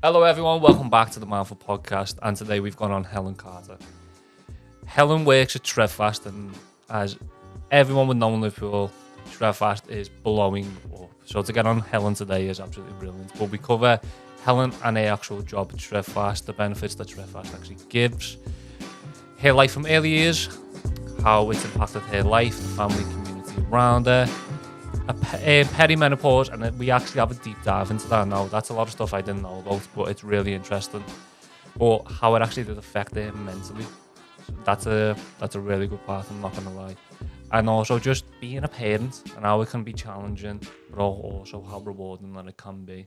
Hello everyone, welcome back to the Mindful Podcast, and today we've gone on Helen Carter. Helen works at Shredfast, and as everyone would know in Liverpool, Shredfast is blowing up. So to get on Helen today is absolutely brilliant. But we cover Helen and her actual job at Shredfast, the benefits that Shredfast actually gives, her life from early years, how it's impacted her life, the family community around her, perimenopause, and we actually have a deep dive into that now. That's a lot of stuff I didn't know about, but it's really interesting. But how it actually did affect her mentally, so that's a really good part, I'm not going to lie. And also just being a parent and how it can be challenging, but also how rewarding that it can be.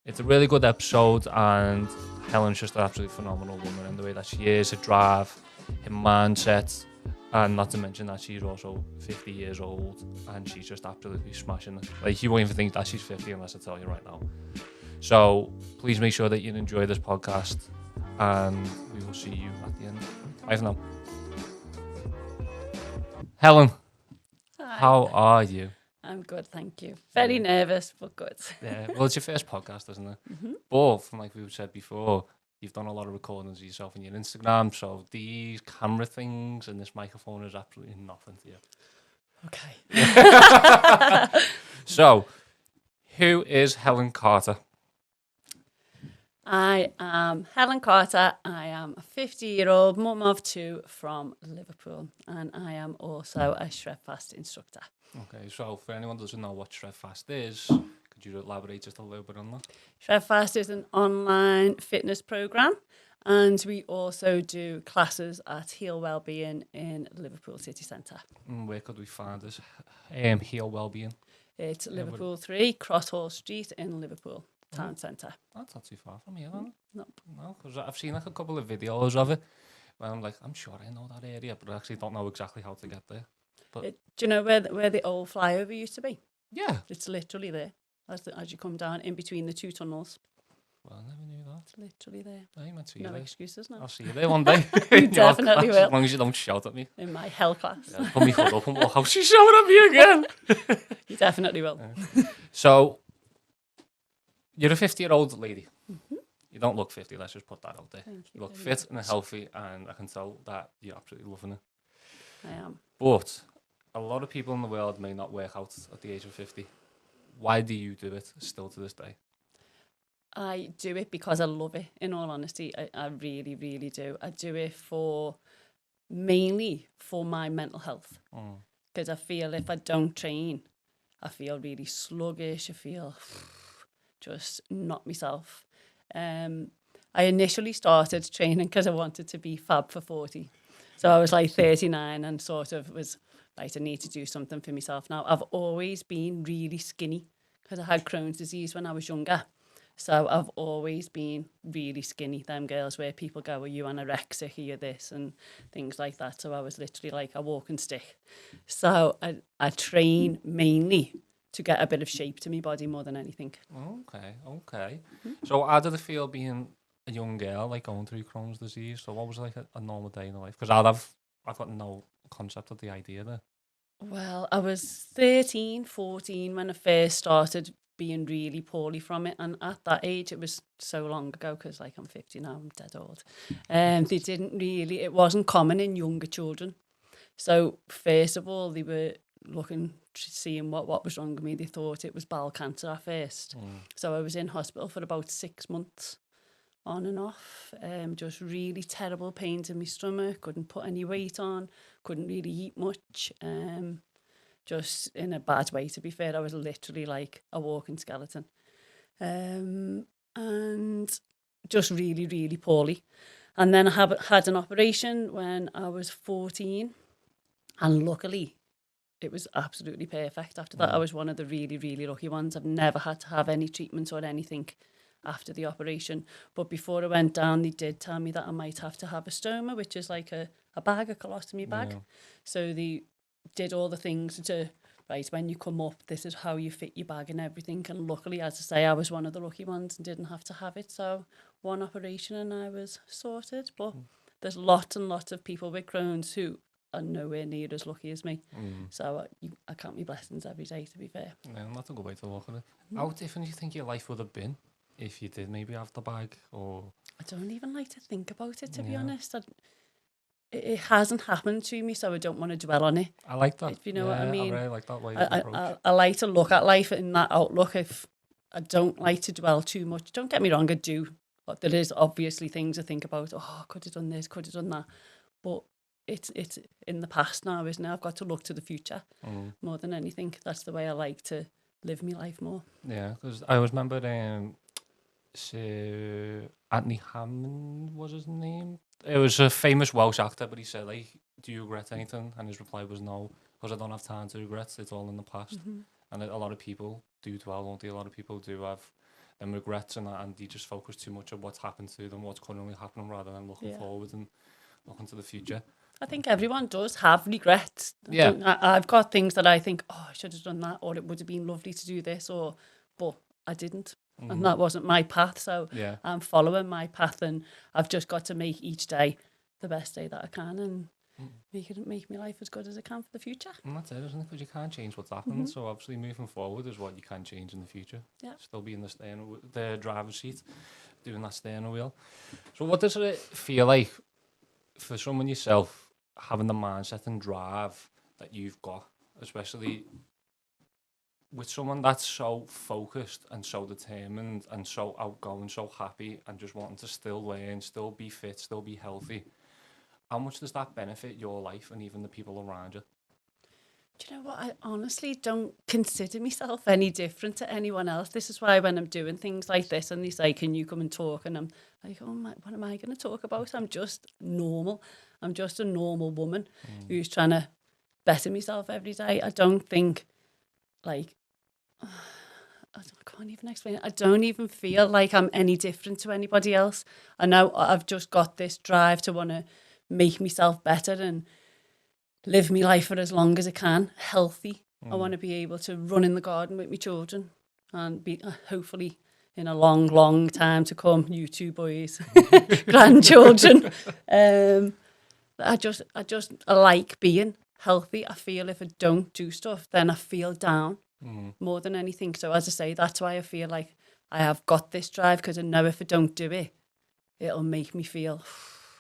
It's a really good episode, and Helen's just an absolutely phenomenal woman, and the way that she is, her drive, her mindset, and not to mention that she's also 50 years old and she's just absolutely smashing it. Like, you won't even think that she's 50 unless I tell you right now. So please make sure that you enjoy this podcast, and we will see you at the end. Bye for now. Helen, Hi. how are you? I'm good, thank you. Very nervous, but good. Yeah, well, it's your first podcast, isn't it? Mm-hmm. But from like we've said before, you've done a lot of recordings of yourself on your Instagram, so these camera things and this microphone is absolutely nothing to you. Okay. So, who is Helen Carter? I am Helen Carter. I am a 50-year-old mum of two from Liverpool, and I am also a Shredfast instructor. Okay, so for anyone who doesn't know what Shredfast is, could you elaborate just a little bit on that? Shredfast is an online fitness program, and we also do classes at Heal Wellbeing in Liverpool City Centre. And where could we find this? Heal Wellbeing. It's Liverpool 3, Crosshall Street in Liverpool Town Centre. That's not too far from here, isn't it? Nope. No, because I've seen like a couple of videos of it where I'm like, I'm sure I know that area, but I actually don't know exactly how to get there. Do you know where the old flyover used to be? Yeah. It's literally there as you come down in between the two tunnels. Well, I never knew that. It's literally there. I meant to see you No there. excuses now. I'll see you there one day. You definitely will. As long as you don't shout at me. In my hell class. Yeah, put me hood up and walk out. She's shouting at me again. You definitely will. So, you're a 50-year-old lady. Mm-hmm. You don't look 50, let's just put that out there. Thank You look very fit and much. healthy, and I can tell that you're absolutely loving it. I am. But a lot of people in the world may not work out at the age of 50. Why do you do it still to this day? I do it because I love it, in all honesty. I really, really do. I do it mainly for my mental health. Because I feel if I don't train, I feel really sluggish. I feel just not myself. I initially started training because I wanted to be fab for 40. So I was like 39 and sort of was like, I need to do something for myself now. I've always been really skinny because I had Crohn's disease when I was younger. So I've always been really skinny. Them girls where people go, are you anorexic, are you this, and things like that. So I was literally like a walking stick. So I train mainly to get a bit of shape to my body more than anything. Okay. So how did it feel being a young girl, like going through Crohn's disease? So what was like a normal day in life? Because I've got no concept of the idea there. Well, I was 13, 14 when I first started being really poorly from it. And at that age, it was so long ago because like I'm 50 now, I'm dead old. It wasn't common in younger children. So first of all, they were seeing what was wrong with me. They thought it was bowel cancer at first. So I was in hospital for about 6 months on and off. Just really terrible pains in my stomach, couldn't put any weight on, couldn't really eat much. Just in a bad way, to be fair. I was literally like a walking skeleton. And just really, really poorly. And then I had an operation when I was 14. And luckily, it was absolutely perfect. After that, I was one of the really, really lucky ones. I've never had to have any treatment or anything after the operation. But before I went down, they did tell me that I might have to have a stoma, which is like a bag, a colostomy bag. Yeah. So they did all the things to, right, when you come up, this is how you fit your bag and everything. And luckily, as I say, I was one of the lucky ones and didn't have to have it. So one operation and I was sorted. But there's lots and lots of people with Crohn's who are nowhere near as lucky as me. So I count my blessings every day, to be fair. Yeah, that's a good way to look at it. How different do you think your life would have been if you did maybe have the bag, or I don't even like to think about it, to be honest. It hasn't happened to me, so I don't want to dwell on it. I like that. If you know what I mean. I really like that way of approach. I like to look at life in that outlook. If I don't like to dwell too much, don't get me wrong, I do. But there is obviously things to think about. Oh, could have done this, could have done that. But it's in the past now, isn't it? I've got to look to the future more than anything. That's the way I like to live my life more. Yeah, because I always remember so Anthony Hammond was his name. It was a famous Welsh actor, but he said, like, do you regret anything? And his reply was no, because I don't have time to regret. It's all in the past. And a lot of people do dwell, don't they? A lot of people do have them regrets and that, and they just focus too much on what's happened to them, what's currently happening, rather than looking forward and looking to the future. I think everyone does have regrets. Yeah. I've got things that I think, oh, I should have done that, or it would have been lovely to do this, but I didn't. And that wasn't my path, so I'm following my path, and I've just got to make each day the best day that I can, and make my life as good as I can for the future. And that's it, isn't it? Because you can't change what's happened, so obviously moving forward is what you can change in the future. Yeah. Still be in the driver's seat, doing that steering wheel. So what does it feel like for someone yourself, having the mindset and drive that you've got, especially with someone that's so focused and so determined and so outgoing, so happy, and just wanting to still learn, still be fit, still be healthy? How much does that benefit your life and even the people around you? Do you know what? I honestly don't consider myself any different to anyone else. This is why when I'm doing things like this and they say, can you come and talk? And I'm like, oh my, what am I going to talk about? I'm just normal. I'm just a normal woman who's trying to better myself every day. I don't think, like, I can't even explain it. I don't even feel like I'm any different to anybody else. I know I've just got this drive to want to make myself better and live my life for as long as I can, healthy. I want to be able to run in the garden with my children and be hopefully in a long, long time to come, you two boys, grandchildren. I like being healthy. I feel if I don't do stuff, then I feel down more than anything. So as I say, that's why I feel like I have got this drive, because I know if I don't do it, it'll make me feel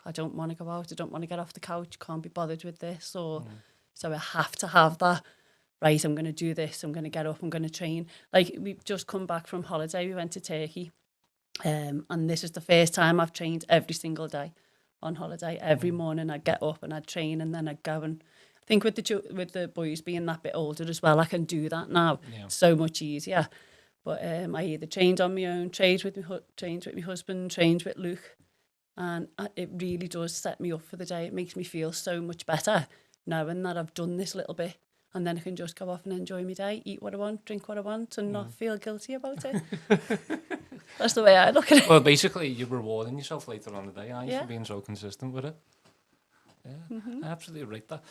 I don't want to go out, I don't want to get off the couch, can't be bothered with this, or so I have to have that, right, I'm going to do this, I'm going to get up, I'm going to train. Like, we've just come back from holiday, we went to Turkey, and this is the first time I've trained every single day on holiday. Every morning I'd get up and I'd train, and then I'd go, and I think with the boys being that bit older as well, I can do that now. It's so much easier. But I either trained on my own, trained with my husband, trained with Luke, and it really does set me up for the day. It makes me feel so much better knowing that I've done this little bit, and then I can just go off and enjoy my day, eat what I want, drink what I want, and not feel guilty about it. That's the way I look at it. Well, basically, you're rewarding yourself later on the day, aren't you, for being so consistent with it? Yeah, I absolutely rate that.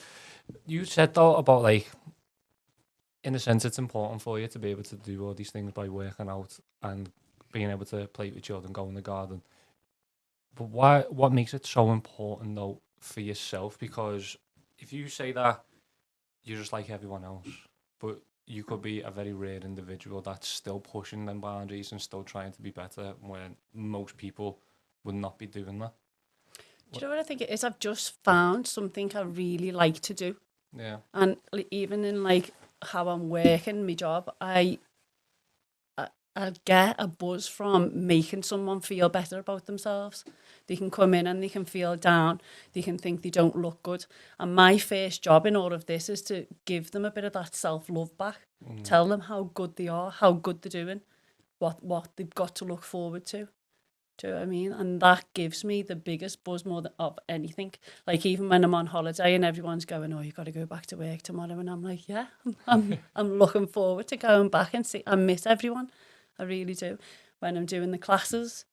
You said, though, about, like, in a sense, it's important for you to be able to do all these things by working out and being able to play with children, go in the garden. But what makes it so important, though, for yourself? Because if you say that you're just like everyone else, but you could be a very rare individual that's still pushing them boundaries and still trying to be better, when most people would not be doing that. Do you know what I think it is? I've just found something I really like to do. Yeah. And even in, like, how I'm working my job, I get a buzz from making someone feel better about themselves. They can come in and they can feel down. They can think they don't look good. And my first job in all of this is to give them a bit of that self-love back. Tell them how good they are, how good they're doing, what they've got to look forward to. Do you know what I mean? And that gives me the biggest buzz more than of anything. Like, even when I'm on holiday and everyone's going, oh, you've got to go back to work tomorrow. And I'm like, yeah, I'm looking forward to going back and see. I miss everyone. I really do. When I'm doing the classes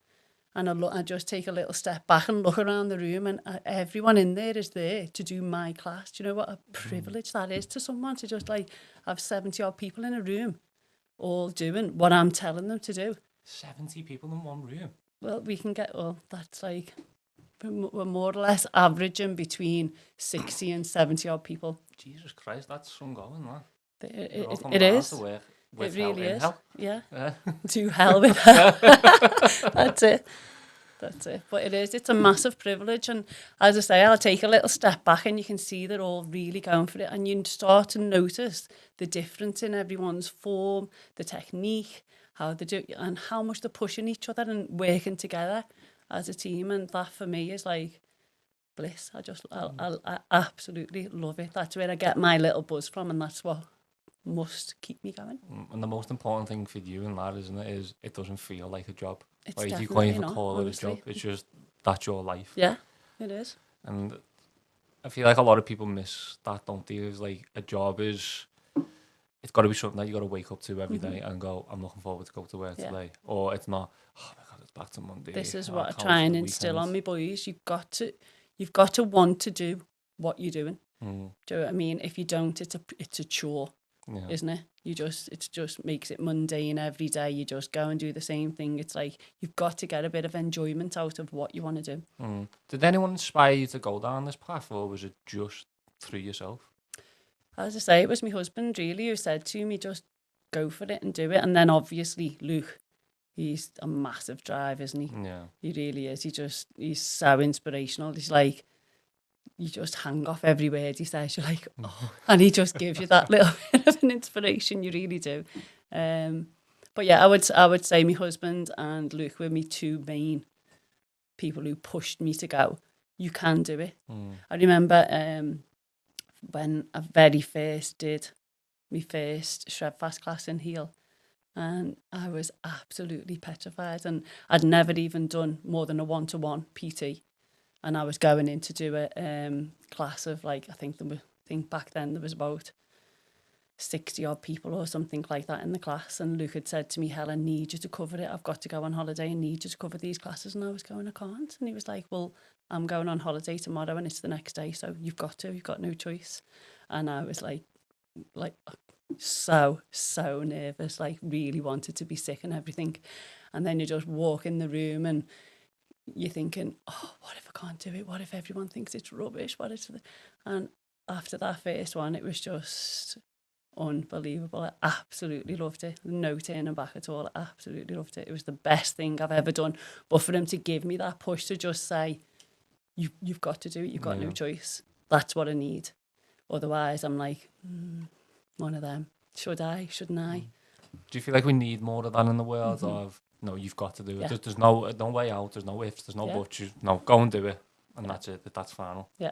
and I just take a little step back and look around the room, and everyone in there is there to do my class. Do you know what a privilege that is to someone, to just, like, have 70 odd people in a room all doing what I'm telling them to do? 70 people in one room? Well, that's like, we're more or less averaging between 60 and 70 odd people. Jesus Christ, that's some going, man. It is. with it really hell in is. hell. Yeah. Yeah. To hell with hell. That's it. That's it. But it's a massive privilege. And as I say, I'll take a little step back and you can see they're all really going for it. And you start to notice the difference in everyone's form, the technique, how they do, and how much they're pushing each other and working together as a team. And that for me is like bliss. I absolutely love it. That's where I get my little buzz from, and that's what must keep me going. And the most important thing for you in that, isn't it, is it doesn't feel like a job. It's Like, you can't definitely even not, call it a honestly. job. It's just, that's your life. Yeah, it is. And I feel like a lot of people miss that, don't they? It's like a job is, it's got to be something that you got to wake up to every day and go, I'm looking forward to go to work today. Or it's not, oh my God, it's back to Monday. This is I what I can't try wait and for the instill weekend. on me boys. You've got to want to do what you're doing. Do you know what I mean? If you don't, it's a chore, isn't it? It just makes it mundane every day. You just go and do the same thing. It's like you've got to get a bit of enjoyment out of what you want to do. Did anyone inspire you to go down this path, or was it just through yourself? As I say, it was my husband really who said to me, just go for it and do it. And then obviously Luke, he's a massive drive, isn't he? Yeah. He really is. He's so inspirational. He's like, you just hang off every word he says. You're like, oh, and he just gives you that little bit of an inspiration. You really do. But yeah, I would say my husband and Luke were my two main people who pushed me to go. You can do it. I remember when I very first did my first Shredfast class in Heel, and I was absolutely petrified, and I'd never even done more than a 1-to-1 PT. And I was going in to do a class of like, I think back then there was about 60 odd people or something like that in the class. And Luke had said to me, Helen, need you to cover it. I've got to go on holiday and need you to cover these classes. And I was going, I can't. And he was like, well, I'm going on holiday tomorrow and it's the next day. So you've got no choice. And I was like so nervous, like really wanted to be sick and everything. And then you just walk in the room and you're thinking, oh, what if I can't do it? What if everyone thinks it's rubbish? And after that first one, it was just unbelievable. I absolutely loved it. No turning back at all. I absolutely loved it. It was the best thing I've ever done. But for him to give me that push to just say, you've got to do it. You've got no choice. That's what I need. Otherwise, I'm like, one of them. Should I? Shouldn't I? Do you feel like we need more of that in the world of, no, you've got to do it. Yeah. There's no way out. There's no ifs. There's no buts. Go and do it. And that's it. That's final. Yeah.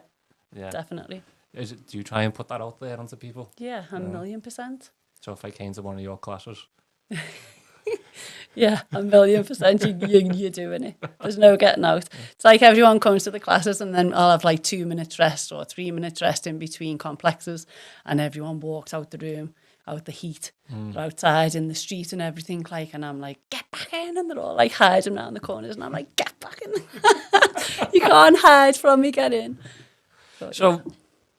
Yeah. Definitely. Do you try and put that out there onto people? Yeah, 1,000,000%. So if I came to one of your classes? Yeah, 1,000,000%. You're doing it. There's no getting out. It's like everyone comes to the classes and then I'll have like 2 minutes rest or 3 minutes rest in between complexes, and everyone walks out the room, out the heat, they're outside in the street and everything, like, and I'm like, get back in, and they're all like hiding around the corners, and I'm like, get back in. You can't hide from me, get in. So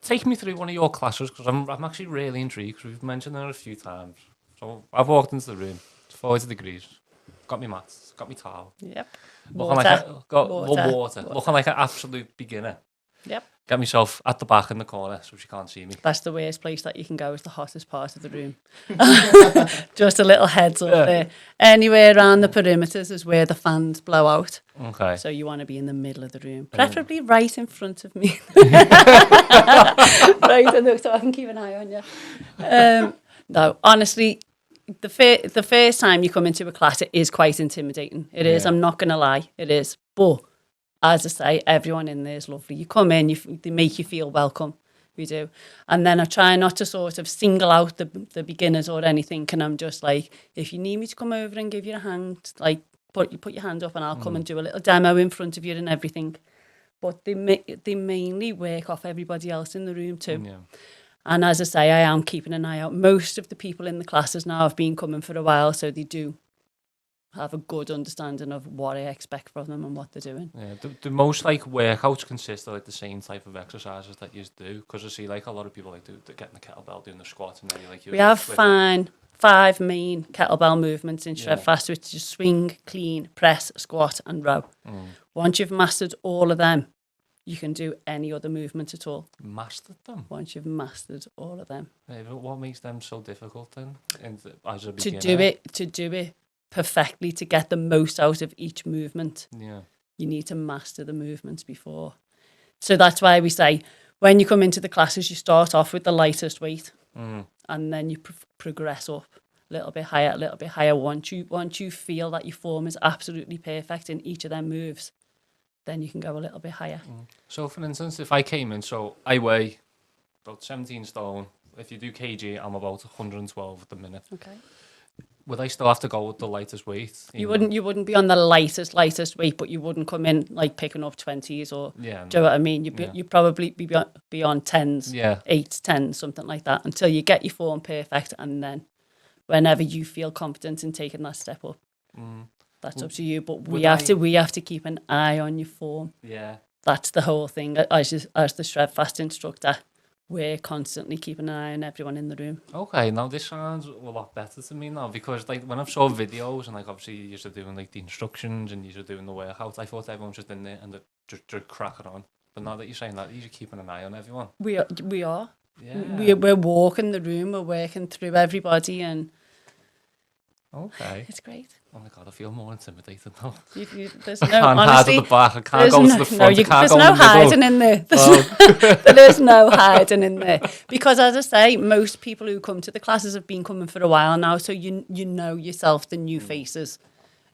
take me through one of your classes, because I'm actually really intrigued, because we've mentioned it a few times. So I've walked into the room, it's 40 degrees, got my mats, got my towel. Yep. Looking water. Looking like an absolute beginner. Yep. Get myself at the back in the corner so she can't see me. That's the worst place that you can go, is the hottest part of the room. Just a little heads up there. Anywhere around the perimeters is where the fans blow out. Okay. So you want to be in the middle of the room, preferably right in front of me. So I can keep an eye on you. No, honestly, the first time you come into a class, it is quite intimidating. It is. I'm not going to lie. It is. But as I say, everyone in there is lovely. You come in, they make you feel welcome. We do. And then I try not to sort of single out the beginners or anything. And I'm just like, if you need me to come over and give you a hand, like put your hand up and I'll come and do a little demo in front of you and everything. But they mainly work off everybody else in the room too. Yeah. And as I say, I am keeping an eye out. Most of the people in the classes now have been coming for a while, so they do have a good understanding of what I expect from them and what they're doing. Yeah, do most like workouts consist of like the same type of exercises that you do? Because I see like a lot of people like do getting the kettlebell, doing the squats, and then you like we have 5 main kettlebell movements in Shredfast, which is swing, clean, press, squat, and row. Once you've mastered all of them, you can do any other movement at all. Mastered them. Once you've mastered all of them. Yeah, but what makes them so difficult then? As a To beginner? do it perfectly, to get the most out of each movement. Yeah. You need to master the movements before. So that's why we say, when you come into the classes, you start off with the lightest weight, and then you progress up a little bit higher. Once you feel that your form is absolutely perfect in each of them moves, then you can go a little bit higher. So, for instance, if I came in, so I weigh about 17 stone. If you do kg, I'm about 112 at the minute. Okay. Would I still have to go with the lightest weight? You wouldn't be on the lightest weight, but you wouldn't come in like picking up 20s or, Yeah. do you know what I mean? You'd probably be on 10s, Yeah. 8s, 10s, something like that, until you get your form perfect, and then whenever you feel confident in taking that step up, that's up to you. But we have to keep an eye on your form. Yeah. That's the whole thing. As the Shredfast instructor, we're constantly keeping an eye on everyone in the room. Okay, now this sounds a lot better to me now, because like when I've saw videos and like obviously you're doing like the instructions and you're doing the workout, I thought everyone was just in there and they're just cracking on. But now that you're saying that, you're keeping an eye on everyone. We are. Yeah. We're walking the room. We're working through everybody, and okay, it's great. Oh my god, I feel more intimidated now. There's I no, can't honestly, hide at the back. I can't go to the front. I can't there's go no in the hiding middle. in there. There's no hiding in there. Because as I say, most people who come to the classes have been coming for a while now, so you know yourself, the new faces,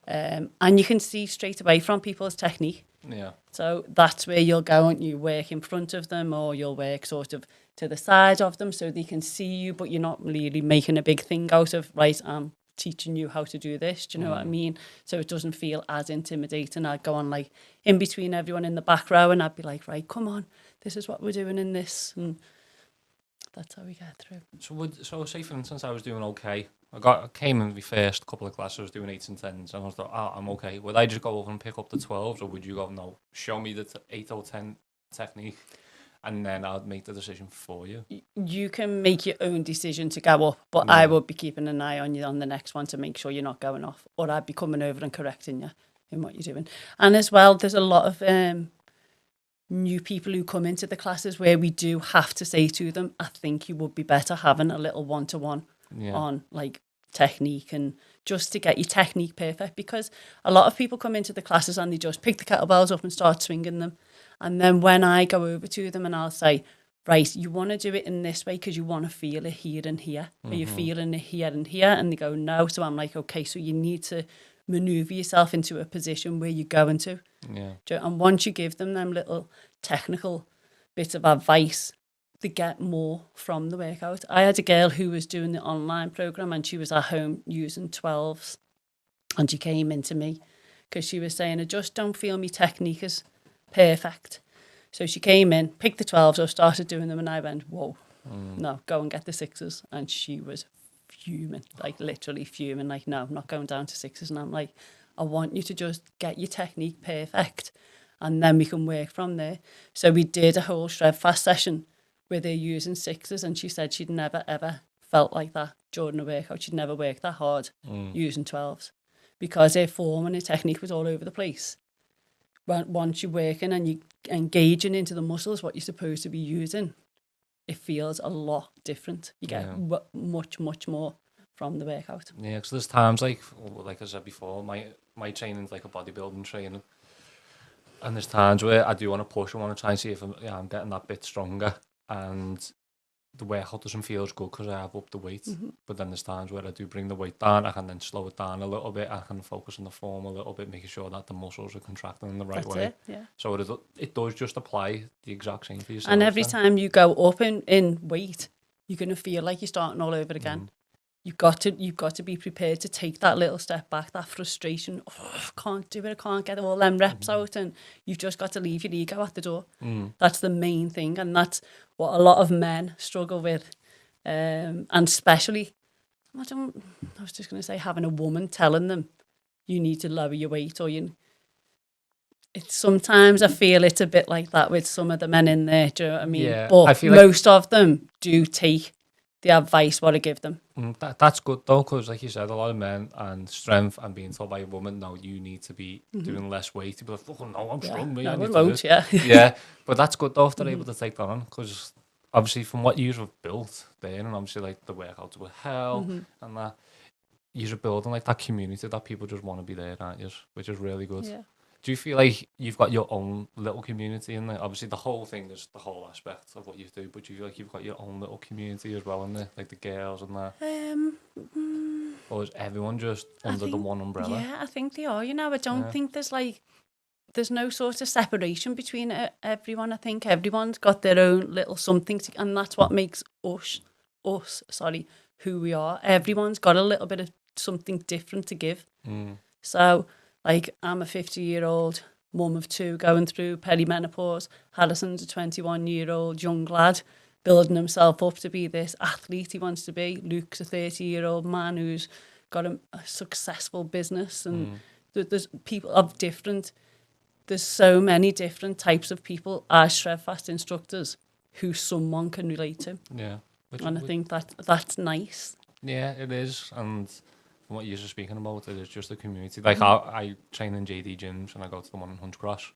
and you can see straight away from people's technique. Yeah. So that's where you'll go, and you work in front of them, or you'll work sort of to the side of them so they can see you, but you're not really making a big thing out of, right, I'm teaching you how to do this. Do you know what I mean? So it doesn't feel as intimidating. I'd go on like in between everyone in the back row, and I'd be like, right, come on, this is what we're doing in this. And that's how we get through. So say for instance, I was doing okay. I came in the first couple of classes, I was doing 8s and 10s, and I was like, I'm okay. Would I just go over and pick up the 12s, or would you go, no, show me the 8 or 10 technique, and then I'd make the decision for you? You can make your own decision to go up, but I would be keeping an eye on you on the next one to make sure you're not going off, or I'd be coming over and correcting you in what you're doing. And as well, there's a lot of new people who come into the classes where we do have to say to them, I think you would be better having a little one-to-one on like technique, and just to get your technique perfect, because a lot of people come into the classes and they just pick the kettlebells up and start swinging them. And then when I go over to them and I'll say, right, you want to do it in this way because you want to feel it here and here. Are you feeling it here and here? And they go, no. So I'm like, okay, so you need to maneuver yourself into a position where you're going to. Yeah. And once you give them little technical bits of advice, they get more from the workout. I had a girl who was doing the online program, and she was at home using 12s, and she came into me because she was saying, I just don't feel my technique is perfect. So she came in, picked the 12s up, started doing them, and I went, whoa, no, go and get the 6s. And she was fuming, like literally fuming, like, no, I'm not going down to 6s. And I'm like, I want you to just get your technique perfect, and then we can work from there. So we did a whole Shredfast session where they're using 6s, and she said she'd never, ever felt like that during a workout. She'd never worked that hard using 12s, because her form and her technique was all over the place. But once you're working and you're engaging into the muscles, what you're supposed to be using, it feels a lot different. You get much, much more from the workout. Yeah, because there's times like I said before, my training's like a bodybuilding training, and there's times where I do want to push. I want to try and see if I'm getting that bit stronger, and the workout doesn't feel as good because I have up the weight. But then there's times where I do bring the weight down. I can then slow it down a little bit. I can focus on the form a little bit, making sure that the muscles are contracting in the right way. So it does just apply the exact same for yourself. And every time you go up in weight, you're going to feel like you're starting all over again. You've got to be prepared to take that little step back, that frustration. Oh, I can't do it. I can't get all them reps out. And you've just got to leave your ego at the door. That's the main thing. And that's what a lot of men struggle with. And especially, I was just going to say, having a woman telling them you need to lower your weight, or sometimes I feel it's a bit like that with some of the men in there. Do you know what I mean? Yeah, but I feel most of them do take the advice what I give them. That's good though, because like you said, a lot of men and strength and being told by a woman, no, you need to be doing less weight. You'd be like, oh no, I'm strong, me, I No, need it to do won't, this. yeah. Yeah, but that's good though if they're able to take that on, because obviously from what you've built there, and obviously like the workouts with Hell and that, you're building like that community that people just want to be there, aren't you? Which is really good. Yeah. Do you feel like you've got your own little community in there? Obviously, the whole thing is the whole aspect of what you do, but do you feel like you've got your own little community as well in there, like the girls and that? Or is everyone just under the one umbrella? Yeah, I think they are. You know, I don't Yeah. think there's no sort of separation between everyone. I think everyone's got their own little something, and that's what makes us, who we are. Everyone's got a little bit of something different to give. So, like, I'm a 50-year-old mum of two going through perimenopause. Harrison's a 21-year-old young lad building himself up to be this athlete he wants to be. Luke's a 30-year-old man who's got a successful business, and there's people of different. There's so many different types of people as Shredfast instructors who someone can relate to. Yeah. And I think that's nice. Yeah, it is. And from what you're just speaking about, it is just a community. Like I train in JD gyms and I go to the one in Hunts Cross,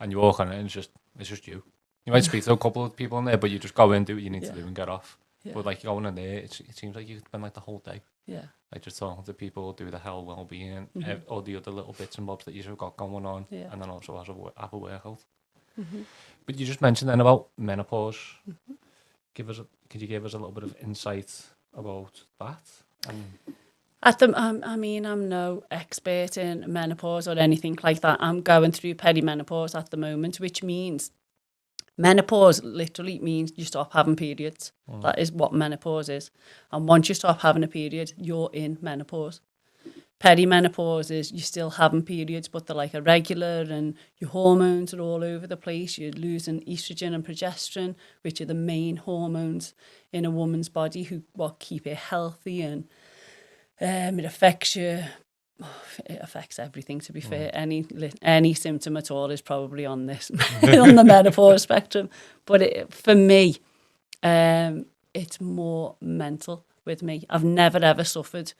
and you walk on it and it's just you. You might speak to a couple of people in there, but you just go in, do what you need to do and get off. Yeah. But like going in there, it seems like you could spend like the whole day. Yeah. Like just talking to people, do the Hell well-being, all the other little bits and bobs that you've got going on, and then also have a workout. But you just mentioned then about menopause. Could you give us a little bit of insight about that? I mean, I'm no expert in menopause or anything like that. I'm going through perimenopause at the moment, which means menopause literally means you stop having periods. That is what menopause is. And once you stop having a period, you're in menopause. Perimenopause is you're still having periods, but they're like irregular and your hormones are all over the place. You're losing estrogen and progesterone, which are the main hormones in a woman's body who keep it healthy, and it affects you. It affects everything, to be fair. Any symptom at all is probably on this on the menopause spectrum. But for me, it's more mental with me. I've never ever suffered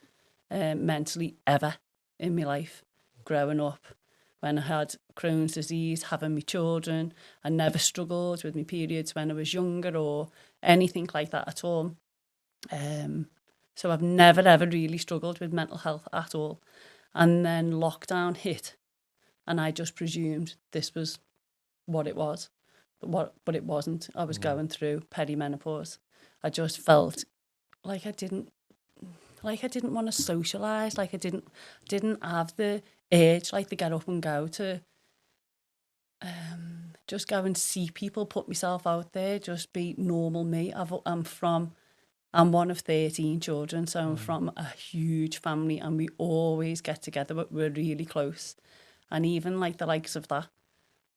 mentally ever in my life growing up. When I had Crohn's disease, having my children, I never struggled with my periods when I was younger or anything like that at all. So I've never ever really struggled with mental health at all. And then lockdown hit, and I just presumed this was what it was, but it wasn't. I was going through perimenopause. I just felt like I didn't want to socialise. Like I didn't have the urge like to get up and go to just go and see people, put myself out there, just be normal me. I'm one of 13 children, so I'm from a huge family, and we always get together, but we're really close. And even like the likes of that,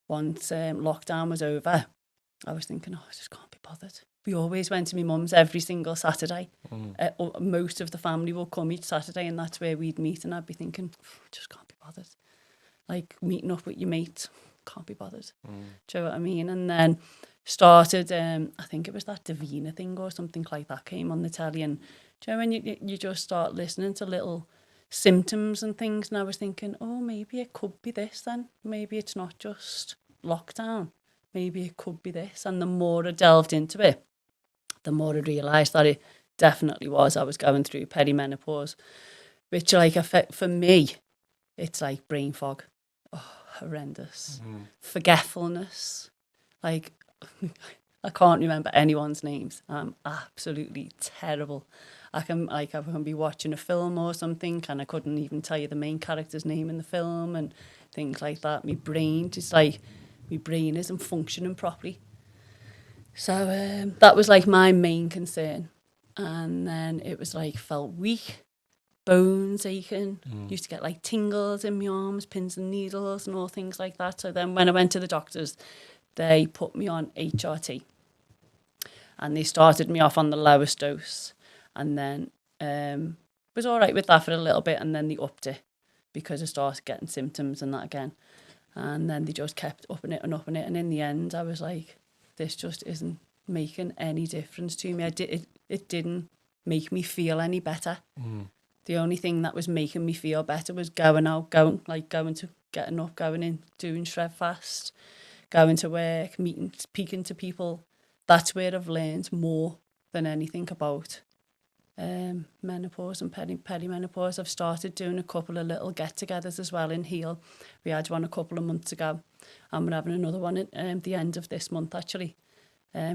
once lockdown was over, I was thinking, I just can't be bothered. We always went to my mum's every single Saturday. Most of the family will come each Saturday, and that's where we'd meet. And I'd be thinking, I just can't be bothered. Like meeting up with your mates, can't be bothered. Do you know what I mean? And then started, I think it was that Davina thing or something like that came on the telly, and do you know when you just start listening to little symptoms and things, and I was thinking, oh, maybe it could be this then. Maybe it's not just lockdown. Maybe it could be this. And the more I delved into it, the more I realised that it definitely was. I was going through perimenopause, which like for me, it's like brain fog. Oh, horrendous. Forgetfulness. Like, I can't remember anyone's names. I'm absolutely terrible. I can be watching a film or something, and I couldn't even tell you the main character's name in the film and things like that. My brain isn't functioning properly. So that was like my main concern. And then it was like felt weak, bones aching, used to get like tingles in my arms, pins and needles and all things like that. So then when I went to the doctors, they put me on HRT, and they started me off on the lowest dose, and then was all right with that for a little bit, and then they upped it because I started getting symptoms and that again, and then they just kept upping it, and in the end I was like, this just isn't making any difference to me. It didn't make me feel any better. The only thing that was making me feel better was getting up, going in, doing Shredfast, going to work, meeting, speaking to people. That's where I've learned more than anything about menopause and perimenopause. I've started doing a couple of little get-togethers as well in Heal. We had one a couple of months ago, and we're having another one at the end of this month, actually.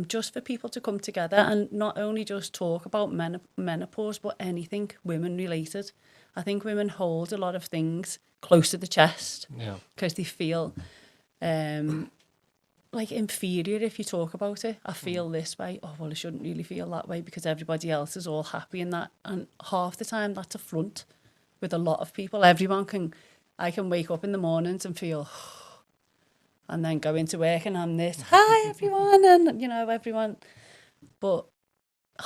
Just for people to come together and not only just talk about menopause, but anything women-related. I think women hold a lot of things close to the chest because they feel like inferior if you talk about it. I feel this way. Oh, well, I shouldn't really feel that way because everybody else is all happy in that. And half the time that's a front with a lot of people. I can wake up in the mornings and feel, and then go into work and I'm this, hi everyone, and everyone. But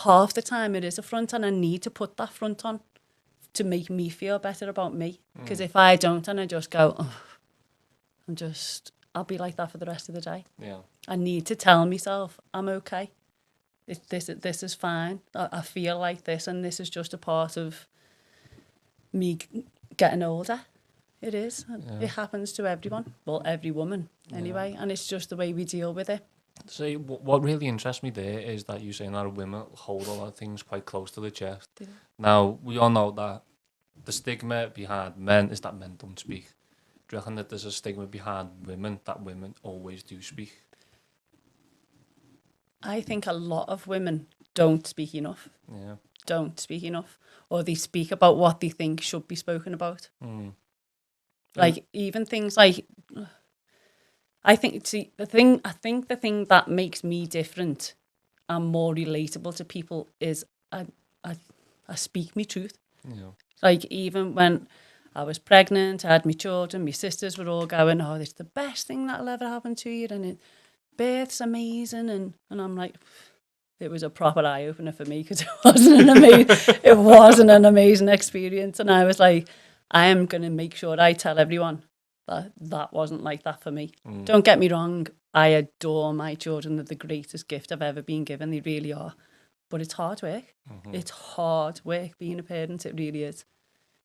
half the time it is a front, and I need to put that front on to make me feel better about me. Because if I don't and I just go, I'll be like that for the rest of the day. Yeah. I need to tell myself I'm okay. This is fine. I feel like this, and this is just a part of me getting older. It is. Yeah. It happens to everyone. Well, every woman anyway. And it's just the way we deal with it. See, what really interests me there is that you're saying that women hold a lot of things quite close to the chest. Yeah. Now, we all know that the stigma behind men is that men don't speak. Do you reckon that there's a stigma behind women that women always do speak? I think a lot of women don't speak enough. Yeah. Don't speak enough. Or they speak about what they think should be spoken about. Like even things like, I think the thing that makes me different and more relatable to people is I speak my truth. Yeah. Like even when I was pregnant, I had my children, my sisters were all going, oh, this is the best thing that'll ever happen to you, and birth's amazing, and I'm like, it was a proper eye opener for me because it wasn't an amazing experience, and I was like, I am going to make sure I tell everyone that wasn't like that for me. Don't get me wrong, I adore my children. They're the greatest gift I've ever been given. They really are. But it's hard work. It's hard work being a parent. It really is.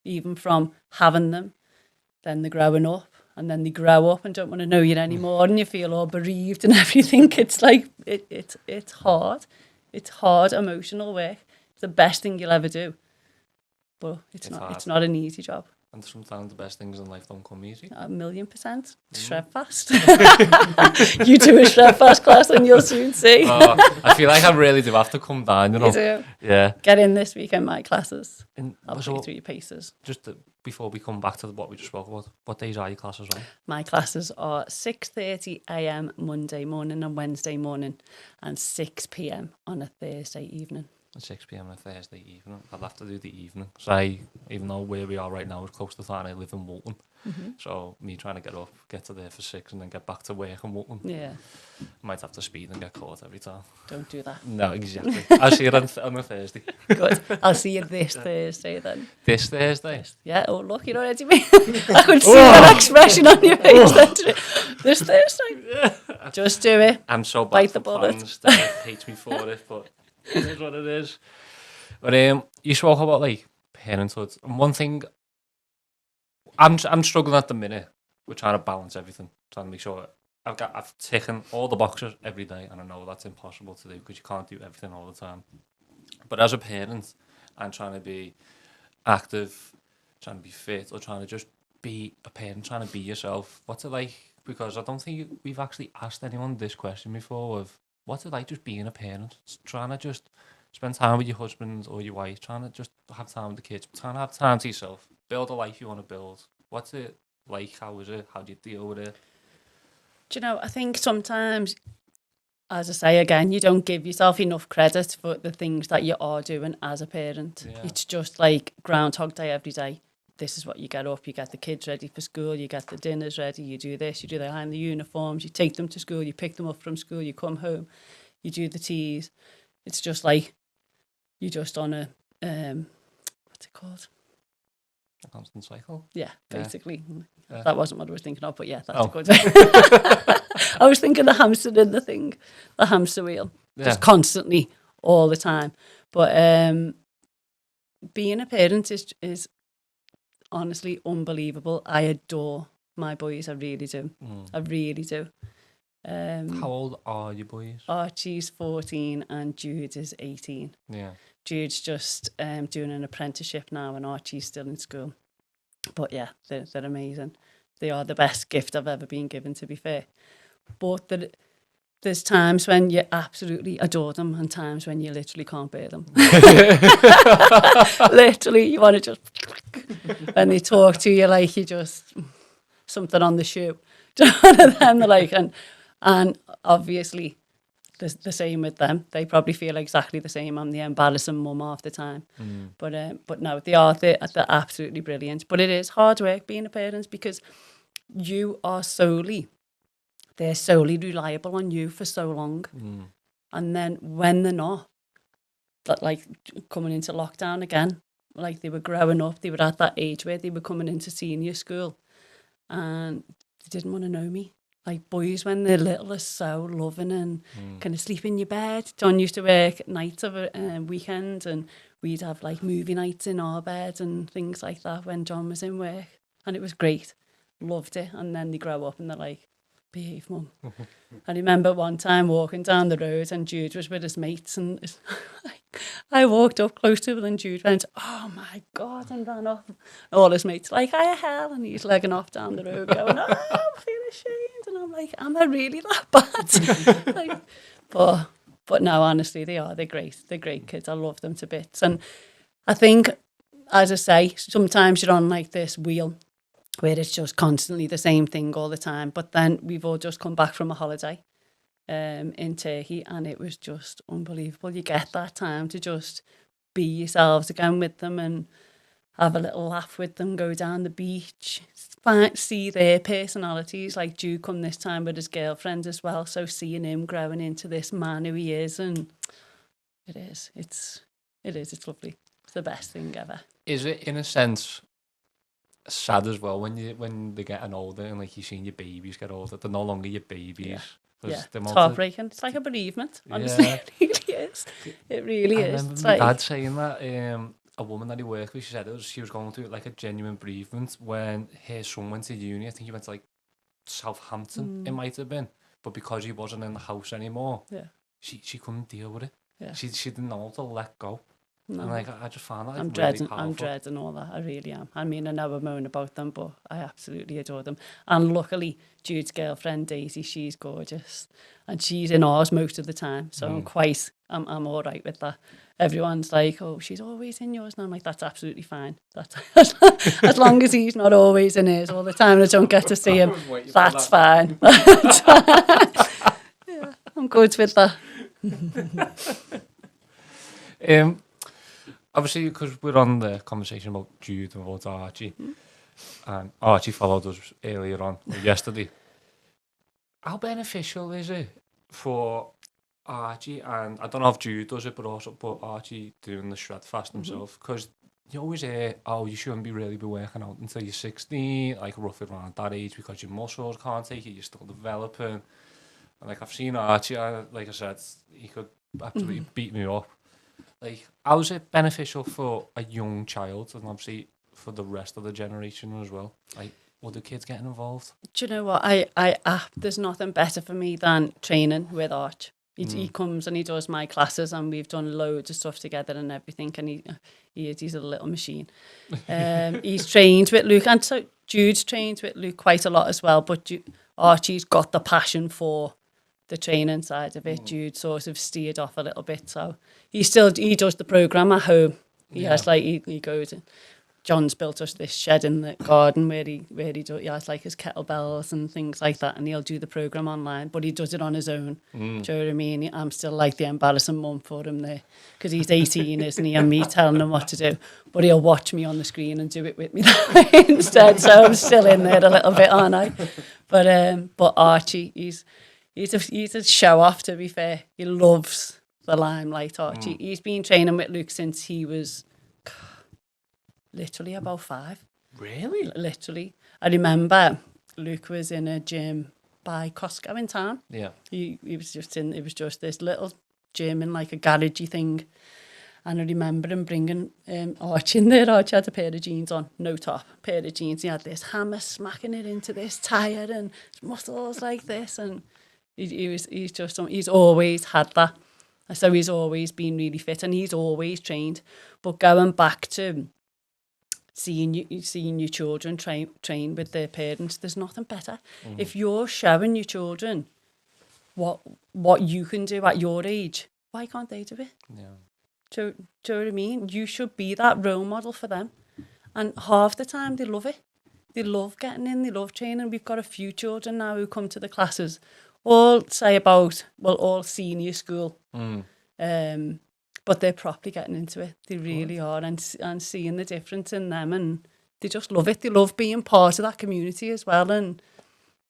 Even from having them, then they're growing up, and then they grow up and don't want to know you anymore, and you feel all bereaved and everything. It's like, it's hard. It's hard emotional work. It's the best thing you'll ever do. But it's not an easy job. And sometimes the best things in life don't come easy. 1,000,000%. Shredfast. You do a Shredfast class and you'll soon see. I feel like I really do have to come down, You do. Yeah. Get in this week in my classes. I'll take you through your paces. Just before we come back to what we just spoke about, what days are your classes on? My classes are 6:30 a.m. Monday morning and Wednesday morning, and 6 p.m. on a Thursday evening. At 6 p.m. on a Thursday evening. I'll have to do the evening. So even though where we are right now is close to town, I live in Walton. So me trying to get to there for 6 and then get back to work in Walton. Yeah. Might have to speed and get caught every time. Don't do that. No, exactly. I'll see you on a Thursday. Good. I'll see you this Thursday then. This Thursday? Yeah. Oh, look, you already me. I could see that expression on your face then. This Thursday. Just do it. I'm so bad Bite for the bullet. plans. Dad hates me for it, but it is what it is. But you spoke about like parenthood, and one thing I'm struggling at the minute. We're trying to balance everything, trying to make sure I've taken all the boxes every day, and I know that's impossible to do because you can't do everything all the time. But as a parent, I'm trying to be active, trying to be fit, or trying to just be a parent, trying to be yourself. What's it like? Because I don't think we've actually asked anyone this question before of what's it like just being a parent? Trying to just spend time with your husband or your wife, trying to just have time with the kids, trying to have time to yourself, build a life you want to build. What's it like? How is it? How do you deal with it? Do you know, I think sometimes, as I say again, you don't give yourself enough credit for the things that you are doing as a parent. Yeah. It's just like Groundhog Day every day. This is what you get up, you get the kids ready for school, you get the dinners ready, you do this, you do the hang the uniforms, you take them to school, you pick them up from school, you come home, you do the teas. It's just like you're just on a, what's it called? A constant cycle? Yeah, basically. Yeah. That wasn't what I was thinking of, but yeah, that's a good I was thinking the hamster in the thing, the hamster wheel, just constantly, all the time. But being a parent is honestly unbelievable. I adore my boys. I really do. I really do. How old are your boys? Archie's 14 and Jude is 18. Yeah. Jude's just doing an apprenticeship now and Archie's still in school. But yeah, they're amazing. They are the best gift I've ever been given, to be fair. But there's times when you absolutely adore them and times when you literally can't bear them. Literally, you want to just... when they talk to you like you just... something on the shoe. And then they're like... And obviously... the same with them. They probably feel exactly the same. I'm the embarrassing mum half the time. But no, they're absolutely brilliant. But it is hard work being a parent because they're solely reliable on you for so long. And then when they're not, like coming into lockdown again, like they were growing up, they were at that age where they were coming into senior school and they didn't want to know me. Like boys when they're little are so loving and kind of sleep in your bed. John used to work nights of a weekend and we'd have like movie nights in our bed and things like that when John was in work. And it was great. Loved it. And then they grow up and they're like, behave, mum. I remember one time walking down the road and Jude was with his mates and I walked up close to him and Jude went, oh my God, and ran off. All his mates like, hiya, Helen. And he's legging off down the road going, oh, I feel ashamed. And I'm like, am I really that bad? Like, but no, honestly, they're great. They're great kids. I love them to bits. And I think, as I say, sometimes you're on like this wheel where it's just constantly the same thing all the time. But then we've all just come back from a holiday in Turkey and it was just unbelievable. You get that time to just be yourselves again with them and have a little laugh with them, go down the beach, see their personalities. Like Jude come this time with his girlfriend as well, so seeing him growing into this man who he is, and it's lovely. It's the best thing ever. Is it in a sense sad as well when they're getting older and like you're seeing your babies get older? They're no longer your babies. Yeah, it's heartbreaking. It's like a bereavement, honestly. It really is. It really is. I remember my dad saying that a woman that he worked with, she said she was going through like a genuine bereavement when her son went to uni. I think he went to like Southampton, it might have been. But because he wasn't in the house anymore, she couldn't deal with it. Yeah. She didn't know how to let go. No. And like I just found that I'm dreading all that. I really am. I mean, I never moan about them, but I absolutely adore them. And luckily, Jude's girlfriend Daisy, she's gorgeous, and she's in ours most of the time. So I'm all right with that. Everyone's like, "Oh, she's always in yours," and I'm like, "That's absolutely fine. That's as long as he's not always in his all the time, and I don't get to see him. That's fine. That's fine." Yeah, I'm good with that. Obviously, because we're on the conversation about Jude and about Archie, and Archie followed us earlier on, yesterday. How beneficial is it for Archie, and I don't know if Jude does it, but Archie doing the Shredfast himself? Because you always hear, oh, you shouldn't really be working out until you're 16, like roughly around that age, because your muscles can't take it, you're still developing. And like I've seen Archie, like I said, he could absolutely beat me up. Like, how is it beneficial for a young child and obviously for the rest of the generation as well? Like, what do kids getting involved? Do you know what? There's nothing better for me than training with Arch. He comes and he does my classes and we've done loads of stuff together and everything, and he's a little machine. He's trained with Luke, and so Jude's trained with Luke quite a lot as well, but Archie's got the passion for the training side of it. Jude sort of steered off a little bit, so he does the program at home. He goes. John's built us this shed in the garden where he has like his kettlebells and things like that, and he'll do the program online, but he does it on his own. Do you know what I mean? I'm still like the embarrassing mum for him there because he's 18, isn't he? And me telling him what to do, but he'll watch me on the screen and do it with me instead. So I'm still in there a little bit, aren't I? But Archie, he's a show off. To be fair, he loves the limelight. Archie, he's been training with Luke since he was literally about 5. Really? Literally. I remember Luke was in a gym by Costco in town. Yeah. He was just it was just this little gym in like a garagey thing. And I remember him bringing Archie in there. Archie had a pair of jeans on, no top, pair of jeans. He had this hammer smacking it into this tyre and muscles like this. And he's always had that. So he's always been really fit and he's always trained. But going back to seeing your children train with their parents, there's nothing better. If you're showing your children what you can do at your age, why can't they do it? Yeah. Do you know what I mean? You should be that role model for them. And half the time they love it. They love getting in, they love training. We've got a few children now who come to the classes, all senior school. But they're properly getting into it. They really are. And seeing the difference in them, and they just love it. They love being part of that community as well, and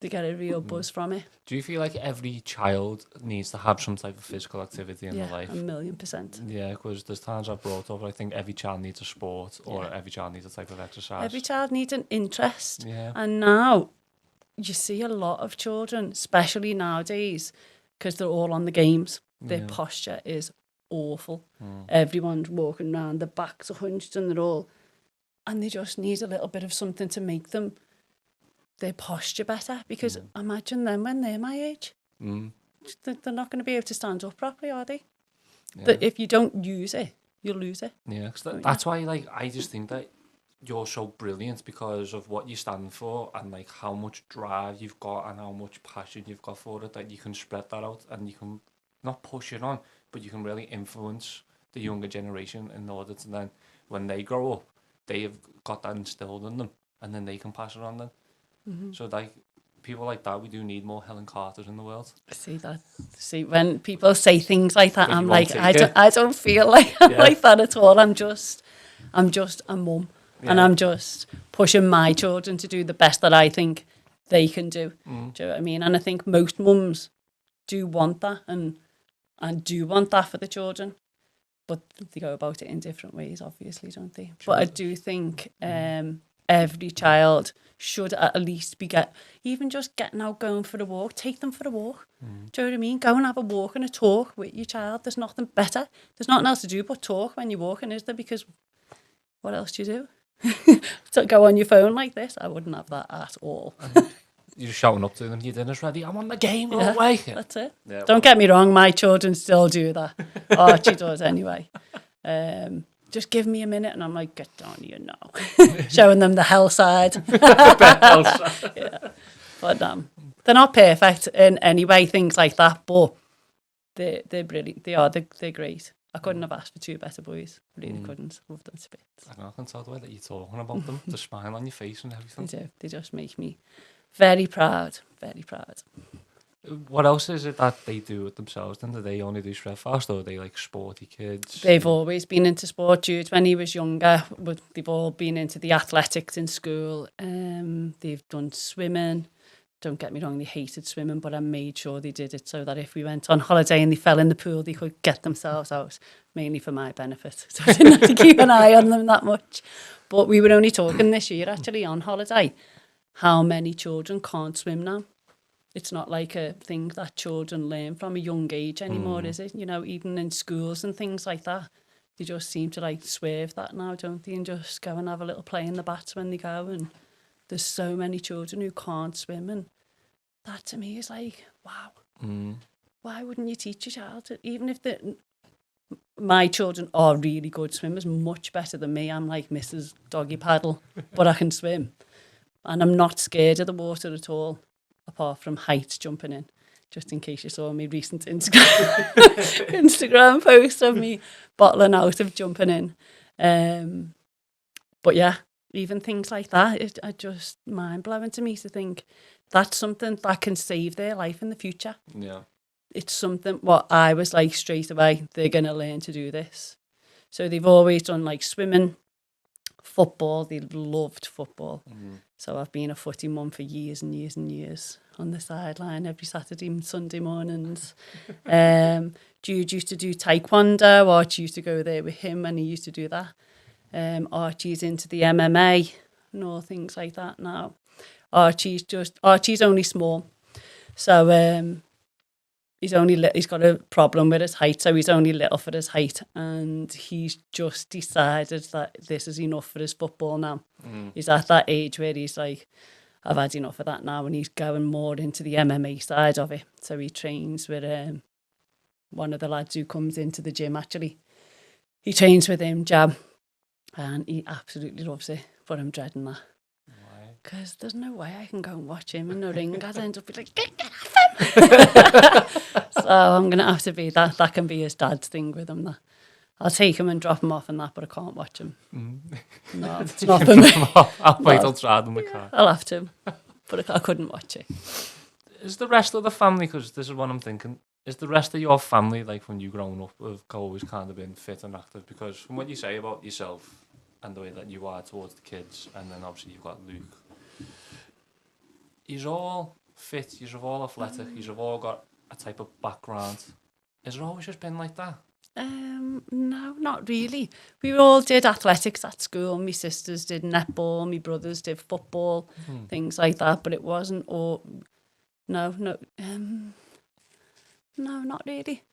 they get a real buzz from it. Do you feel like every child needs to have some type of physical activity in their life? 1,000,000%. Yeah, because there's times I've brought up, I think every child needs a sport or every child needs a type of exercise. Every child needs an interest. Yeah. And now you see a lot of children, especially nowadays, because they're all on the games. Their posture is awful. Everyone's walking around, their backs are hunched and they just need a little bit of something to make their posture better, because imagine them when they're my age. They're not going to be able to stand up properly, are they? That if you don't use it, you'll lose it. Yeah, cause that's why I just think that you're so brilliant because of what you stand for and how much drive you've got and how much passion you've got for it, that you can spread that out and you can not push it on, but you can really influence the younger generation in order to then, when they grow up, they have got that instilled in them and then they can pass it on then. So people like that, we do need more Helen Carters in the world. See, when people say things like that, I'm like, I don't feel like like that at all. I'm just a mum, and I'm just pushing my children to do the best that I think they can do. Do you know what I mean? And I think most mums do want that and do want that for the children, but they go about it in different ways, obviously, don't they? But I do think every child should at least be even just getting out, going for a walk. Take them for a walk. Do you know what I mean? Go and have a walk and a talk with your child. There's nothing better. There's nothing else to do but talk when you're walking, is there? Because what else do you do? To go on your phone like this? I wouldn't have that at all. You're shouting up to them, your dinner's ready, I'm on the game, go away. That's it. Don't get me wrong, my children still do that. Archie does anyway. Just give me a minute, and I'm like, get down here now. Showing them the hell side. But they're not perfect in any way, things like that, but they're brilliant. They're great. I couldn't have asked for two better boys. Really couldn't. Love them to bits. I know, I can tell the way that you're talking about them, the smile on your face and everything. They do. They just make me very proud, very proud. What else is it that they do with themselves then? Do they only do Shredfast, or are they sporty kids? They've always been into sport. Jude, when he was younger, they've all been into the athletics in school. They've done swimming. Don't get me wrong, they hated swimming, but I made sure they did it so that if we went on holiday and they fell in the pool, they could get themselves out, mainly for my benefit. So I didn't have to keep an eye on them that much. But we were only talking this year, actually, on holiday, how many children can't swim now. It's not like a thing that children learn from a young age anymore, is it? You know, even in schools and things like that, they just seem to swerve that now, don't they? And just go and have a little play in the bats when they go. And there's so many children who can't swim, and that to me is wow. Why wouldn't you teach your child to, even if my children are really good swimmers, much better than me. I'm like Mrs. Doggy Paddle, but I can swim. And I'm not scared of the water at all, apart from heights jumping in, just in case you saw my recent Instagram post of me bottling out of jumping in. But yeah, even things like that are just mind-blowing to me to think that's something that can save their life in the future. Yeah. It's something, what I was like straight away, they're going to learn to do this. So they've always done swimming, football. They loved football. So I've been a footy mum for years and years and years on the sideline every Saturday and Sunday mornings. Jude used to do taekwondo. Archie used to go there with him and he used to do that. Archie's into the MMA and all things like that now. Archie's only small. So he's got a problem with his height, so he's only little for his height, and he's just decided that this is enough for his football now. He's at that age where he's like, I've had enough of that now, and he's going more into the MMA side of it. So he trains with one of the lads who comes into the gym, actually. He trains with him, Jab, and he absolutely loves it, but I'm dreading that. Because there's no way I can go and watch him in the ring. I'd end up like, get off him! So I'm going to have to be that. That can be his dad's thing with him. That I'll take him and drop him off and that, but I can't watch him. No, it's not for me. I'll wait till Trad in the car. I'll have to, but I couldn't watch it. Is the rest of the family, because this is what I'm thinking, is the rest of your family, like when you grown up, have always kind of been fit and active? Because from what you say about yourself and the way that you are towards the kids, and then obviously you've got Luke, you're all fit, you're all athletic, you've all got a type of background. Has it always just been like that? No, not really. We all did athletics at school. My sisters did netball, my brothers did football, things like that. But it wasn't all. No, not really.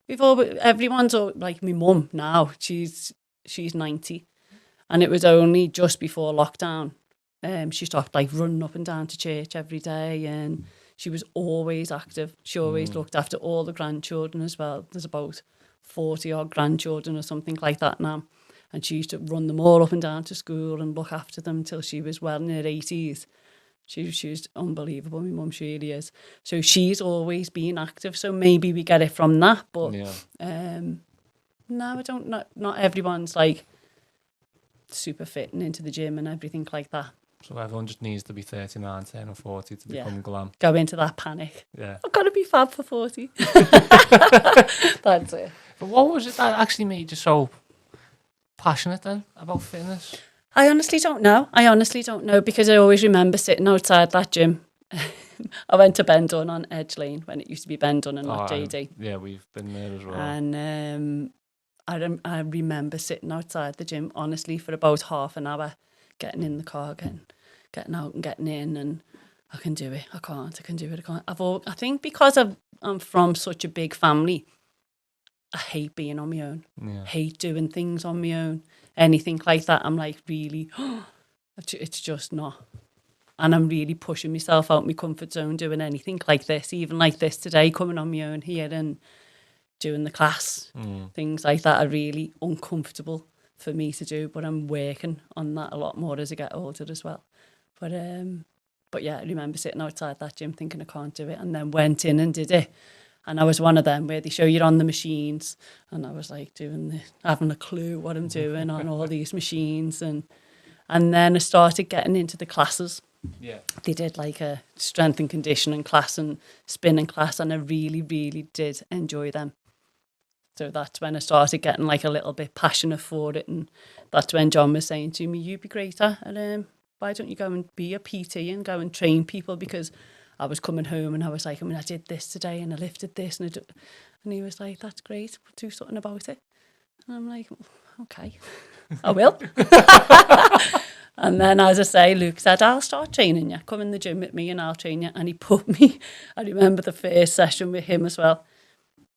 Everyone's all, like my mum now. She's 90, and it was only just before lockdown. She stopped like running up and down to church every day, and she was always active. She always looked after all the grandchildren as well. There's about 40 odd grandchildren or something like that now, and she used to run them all up and down to school and look after them till she was well in her 80s. She was unbelievable. My mum, she really is. So she's always been active. So maybe we get it from that, but no, I don't. Not everyone's like super fit and into the gym and everything like that. So everyone just needs to be 39, 10 or 40 to become glam. Go into that panic. Yeah. I've got to be fab for 40. That's it. But what was it that actually made you so passionate then about fitness? I honestly don't know because I always remember sitting outside that gym. I went to Bendon on Edge Lane when it used to be Bendon and not JD. Yeah, we've been there as well. And I remember sitting outside the gym, honestly, for about half an hour, getting in the car, getting out and getting in, and I can do it. I can do it. I think because I'm from such a big family, I hate being on my own. Yeah. Hate doing things on my own. Anything like that, I'm like really, it's just not. And I'm really pushing myself out my comfort zone doing anything like this, even like this today, coming on my own here and doing the class. Things like that are really uncomfortable for me to do, but I'm working on that a lot more as I get older as well. But yeah, I remember sitting outside that gym thinking I can't do it, and then went in and did it. And I was one of them where they show you on the machines, and I was like having a clue what I'm doing on all these machines, and then I started getting into the classes. Yeah, they did like a strength and conditioning class and spinning class, and I really, really did enjoy them. So that's when I started getting like a little bit passionate for it, and that's when John was saying to me, "You'd be great at, and why don't you go and be a PT and go and train people?" Because I was coming home and I was like, I did this today and I lifted this, and he was like, "That's great, do something about it." And I'm like, "Okay, I will." And then, as I say, Luke said, "I'll start training you. Come in the gym with me and I'll train you." And he put me, I remember the first session with him as well.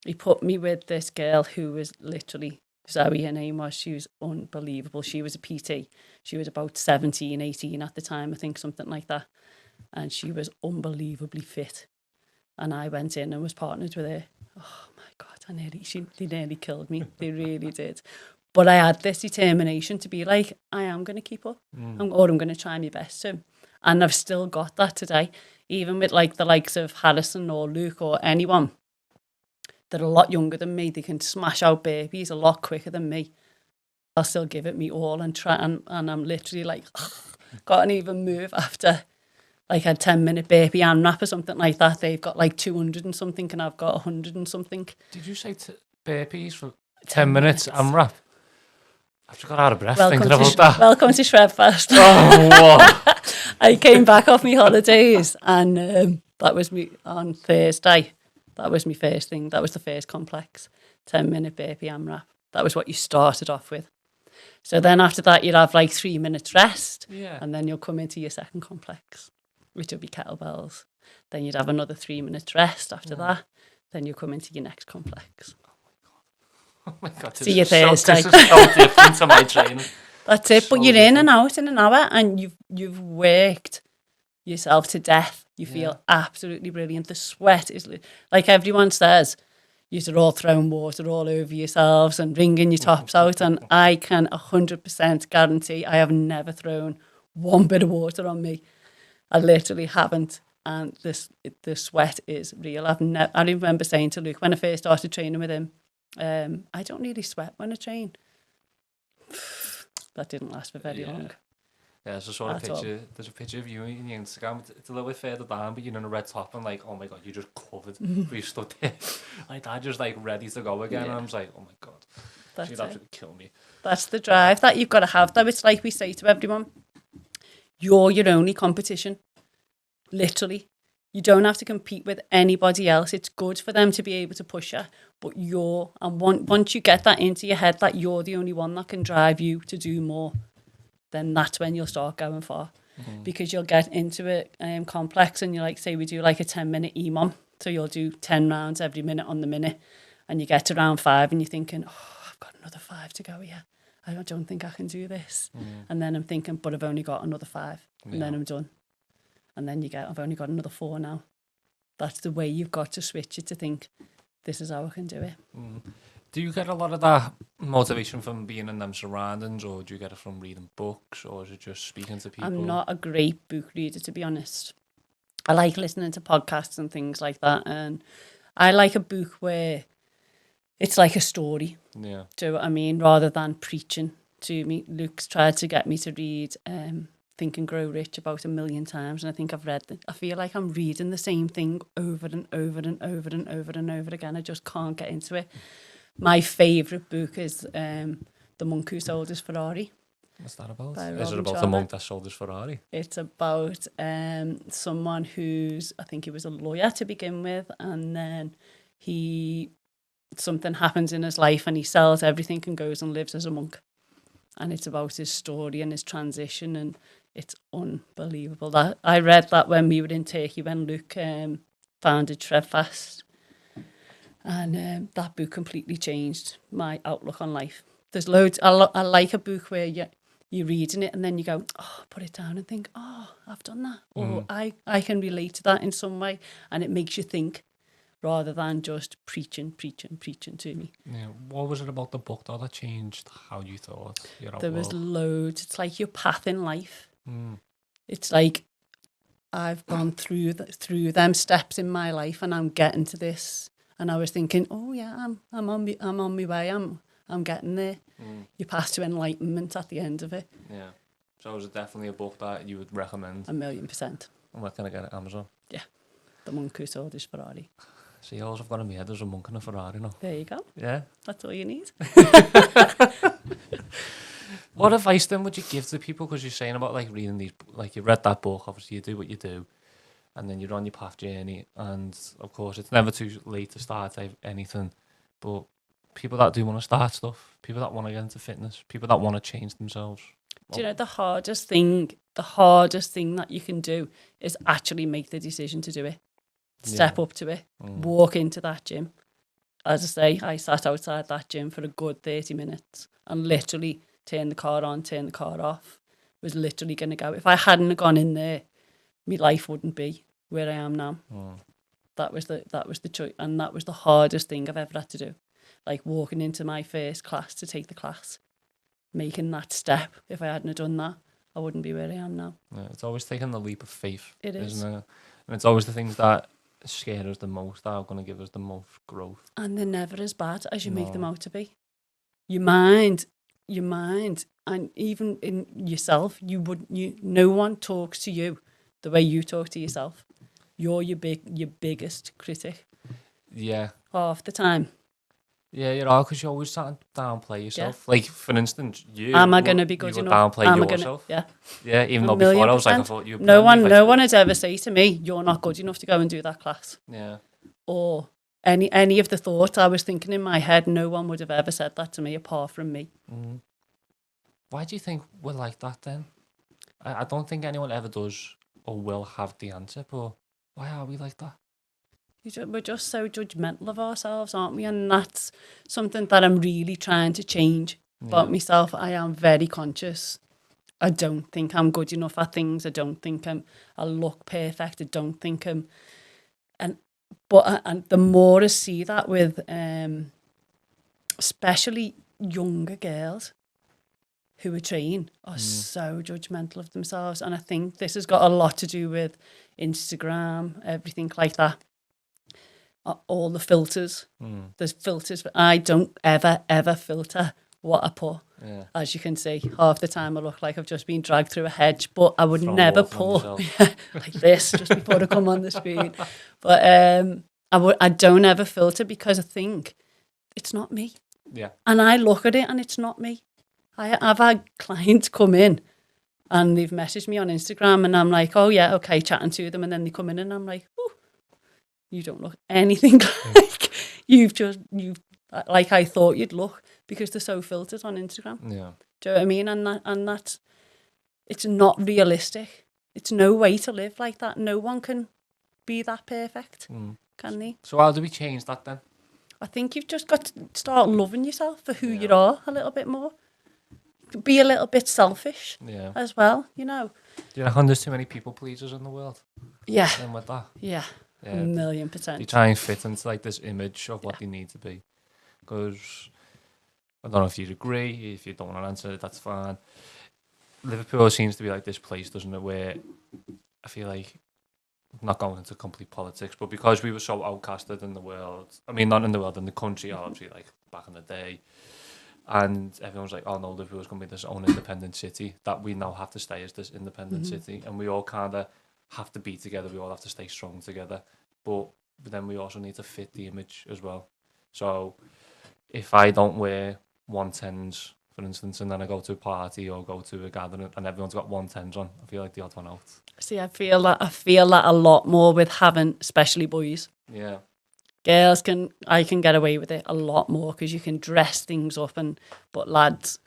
He put me with this girl who was literally, Zoe, her name was, she was unbelievable. She was a PT. She was about 17, 18 at the time, I think, something like that. And she was unbelievably fit. And I went in and was partnered with her. Oh my God, they nearly killed me. They really did. But I had this determination to be like, I am going to keep up, or I'm going to try my best to. And I've still got that today, even with like the likes of Harrison or Luke or anyone that are a lot younger than me. They can smash out burpees a lot quicker than me. I'll still give it me all and try, and I'm literally like, can't even move after like a 10-minute burpee AMRAP or something like that. They've got like 200 and something, and I've got 100 and something. Did you say burpees for 10 minutes AMRAP? I've just got out of breath thinking about that. Welcome to Shredfast. Oh, wow. I came back off my holidays, and that was me on Thursday. That was my first thing. That was the first complex, 10-minute burpee AMRAP. That was what you started off with. So then after that, you'd have like 3 minutes rest, and then you'll come into your second complex, which will be kettlebells. Then you'd have another 3 minutes rest after that. Then you come into your next complex. Oh my God, See you Thursday. This is so different to my training. That's it. So But you're in different. and out in an hour, and you've worked yourself to death. You feel absolutely brilliant. The sweat is like everyone says, you're all throwing water all over yourselves and wringing your tops out. And I can 100% guarantee I have never thrown one bit of water on me. I literally haven't. And the sweat is real. I remember saying to Luke when I first started training with him, I don't really sweat when I train. That didn't last for very long. Yeah, it's just sort of picture. There's a picture of you in your Instagram. It's a little bit further down, but you're in a red top and like, oh my God, you're just covered. But you stood there like that, just like ready to go again. And I'm just like, oh my God, she'd absolutely kill me. That's the drive that you've got to have, though. It's like we say to everyone, you're your only competition. Literally. You don't have to compete with anybody else. It's good for them to be able to push you, but once you get that into your head that you're the only one that can drive you to do more, then that's when you'll start going far. Because you'll get into a complex and you like, say we do like a 10-minute EMOM. So you'll do 10 rounds every minute on the minute, and you get to round 5 and you're thinking, oh, I've got another 5 to go here. I don't think I can do this. And then I'm thinking, but I've only got another 5 and then I'm done. And then I've only got another 4 now. That's the way you've got to switch it to think, this is how I can do it. Do you get a lot of that motivation from being in them surroundings, or do you get it from reading books, or is it just speaking to people? I'm not a great book reader, to be honest. I like listening to podcasts and things like that. And I like a book where it's like a story. Yeah. Do you know what I mean? Rather than preaching to me. Luke's tried to get me to read Think and Grow Rich about 1 million times, and I think I've read it. I feel like I'm reading the same thing over and over and over and over and over again. I just can't get into it. My favourite book is The Monk Who Sold His Ferrari. What's that about? By Is it Robin about Sharma. the monk that sold his Ferrari? It's about someone who's, I think he was a lawyer to begin with, and then something happens in his life and he sells everything and goes and lives as a monk. And it's about his story and his transition, and it's unbelievable. That I read that when we were in Turkey, when Luke founded Shredfast, and that book completely changed my outlook on life. There's loads. I like a book where you're reading it and then you go, oh, put it down and think, oh, I've done that, or I can relate to that in some way, and it makes you think rather than just preaching to me. Yeah. What was it about the book though that changed how you thought? There was loads. It's like your path in life. It's like I've gone through them steps in my life, and I'm getting to this. And I was thinking, oh yeah, I'm on my way. I'm getting there. You pass to enlightenment at the end of it. Yeah. So is it definitely a book that you would recommend? 1,000,000%. And where can I get it? Amazon? Yeah. The Monk Who Sold His Ferrari. See, all I've got in my head is a monk and a Ferrari now. There you go. Yeah. That's all you need. What advice then would you give to people? Because you're saying about like reading these, like you read that book, obviously you do what you do, and then you're on your path journey, and of course it's never too late to start anything, but people that do want to start stuff, people that want to get into fitness, people that want to change themselves. Do you know the hardest thing that you can do is actually make the decision to do it. Step up to it. Walk into that gym. As I say, I sat outside that gym for a good 30 minutes and literally turned the car on, turned the car off. Was literally going to go. If I hadn't gone in there, my life wouldn't be where I am now. That was the choice, and that was the hardest thing I've ever had to do. Like walking into my first class to take the class, making that step. If I hadn't done that, I wouldn't be where I am now. Yeah, it's always taking the leap of faith. It is. Isn't it? And it's always the things that scare us the most that are going to give us the most growth. And they're never as bad as you make them out to be. Your mind, and even in yourself, no one talks to you the way you talk to yourself. You're your biggest critic. Yeah. Half the time. Yeah, you are, because you always try to downplay yourself. Yeah. Like, for instance, you... Am I going to be good enough? Downplay yourself. Yeah. Yeah, even though before I was like, I thought you... No one has ever said to me, you're not good enough to go and do that class. Yeah. Or any of the thoughts I was thinking in my head, no one would have ever said that to me apart from me. Why do you think we're like that then? I don't think anyone ever does or will have the answer, but Why are we like that? We're just so judgmental of ourselves, aren't we? And that's something that I'm really trying to change about myself. I am very conscious. I don't think I'm good enough at things. I don't think I look perfect. I don't think I'm... And the more I see that with especially younger girls who are trained are so judgmental of themselves. And I think this has got a lot to do with Instagram, everything like that. All the filters. There's filters. I don't ever filter what I put. Yeah. As you can see, half the time I look like I've just been dragged through a hedge, but I would Thrown never water on put like this just before I come on the screen. But I don't ever filter because I think it's not me. Yeah. And I look at it and it's not me. I've had clients come in and they've messaged me on Instagram and I'm like, oh yeah, okay, chatting to them, and then they come in and I'm like, oh, you don't look anything like you've like I thought you'd look, because they're so filtered on Instagram. Yeah. Do you know what I mean? And that's it's not realistic. It's no way to live like that. No one can be that perfect, can they? So how do we change that then? I think you've just got to start loving yourself for who you are a little bit more. Be a little bit selfish as well, you know. Do you reckon there's too many people pleasers in the world? Yeah. And with that? Yeah. Yeah. 1,000,000%. They try and fit into like this image of what they need to be. Because I don't know if you'd agree. If you don't want to answer it, that's fine. Liverpool seems to be like this place, doesn't it, where I feel like, not going into complete politics, but because we were so outcasted in the world, I mean, not in the world, in the country, obviously, like back in the day, and everyone's like, oh no, Liverpool's going to be this own independent city, that we now have to stay as this independent city, and we all kind of have to be together, we all have to stay strong together, but then we also need to fit the image as well. So if I don't wear 110s, for instance, and then I go to a party or go to a gathering and everyone's got 110s on, I feel like the odd one out. See, I feel that a lot more with having, especially boys. Yeah. Girls I can get away with it a lot more because you can dress things up, but lads,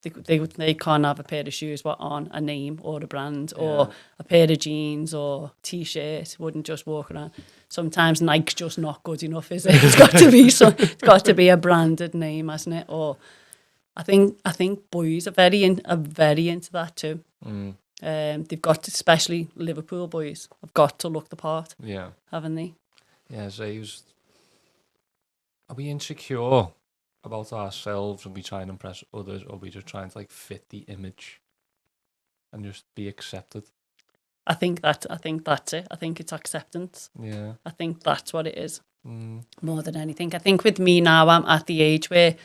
they can't have a pair of shoes what on a name or a brand or a pair of jeans or t-shirt. Wouldn't just walk around. Sometimes Nike's just not good enough, is it? It's got to be a branded name, hasn't it? Or I think boys are very into that too. They've got to, especially Liverpool boys, have got to look the part. Yeah. Haven't they? Yeah, so are we insecure about ourselves and we try and impress others, or are we just trying to like fit the image and just be accepted? I think that's it. I think it's acceptance. Yeah. I think that's what it is. More than anything. I think with me now, I'm at the age where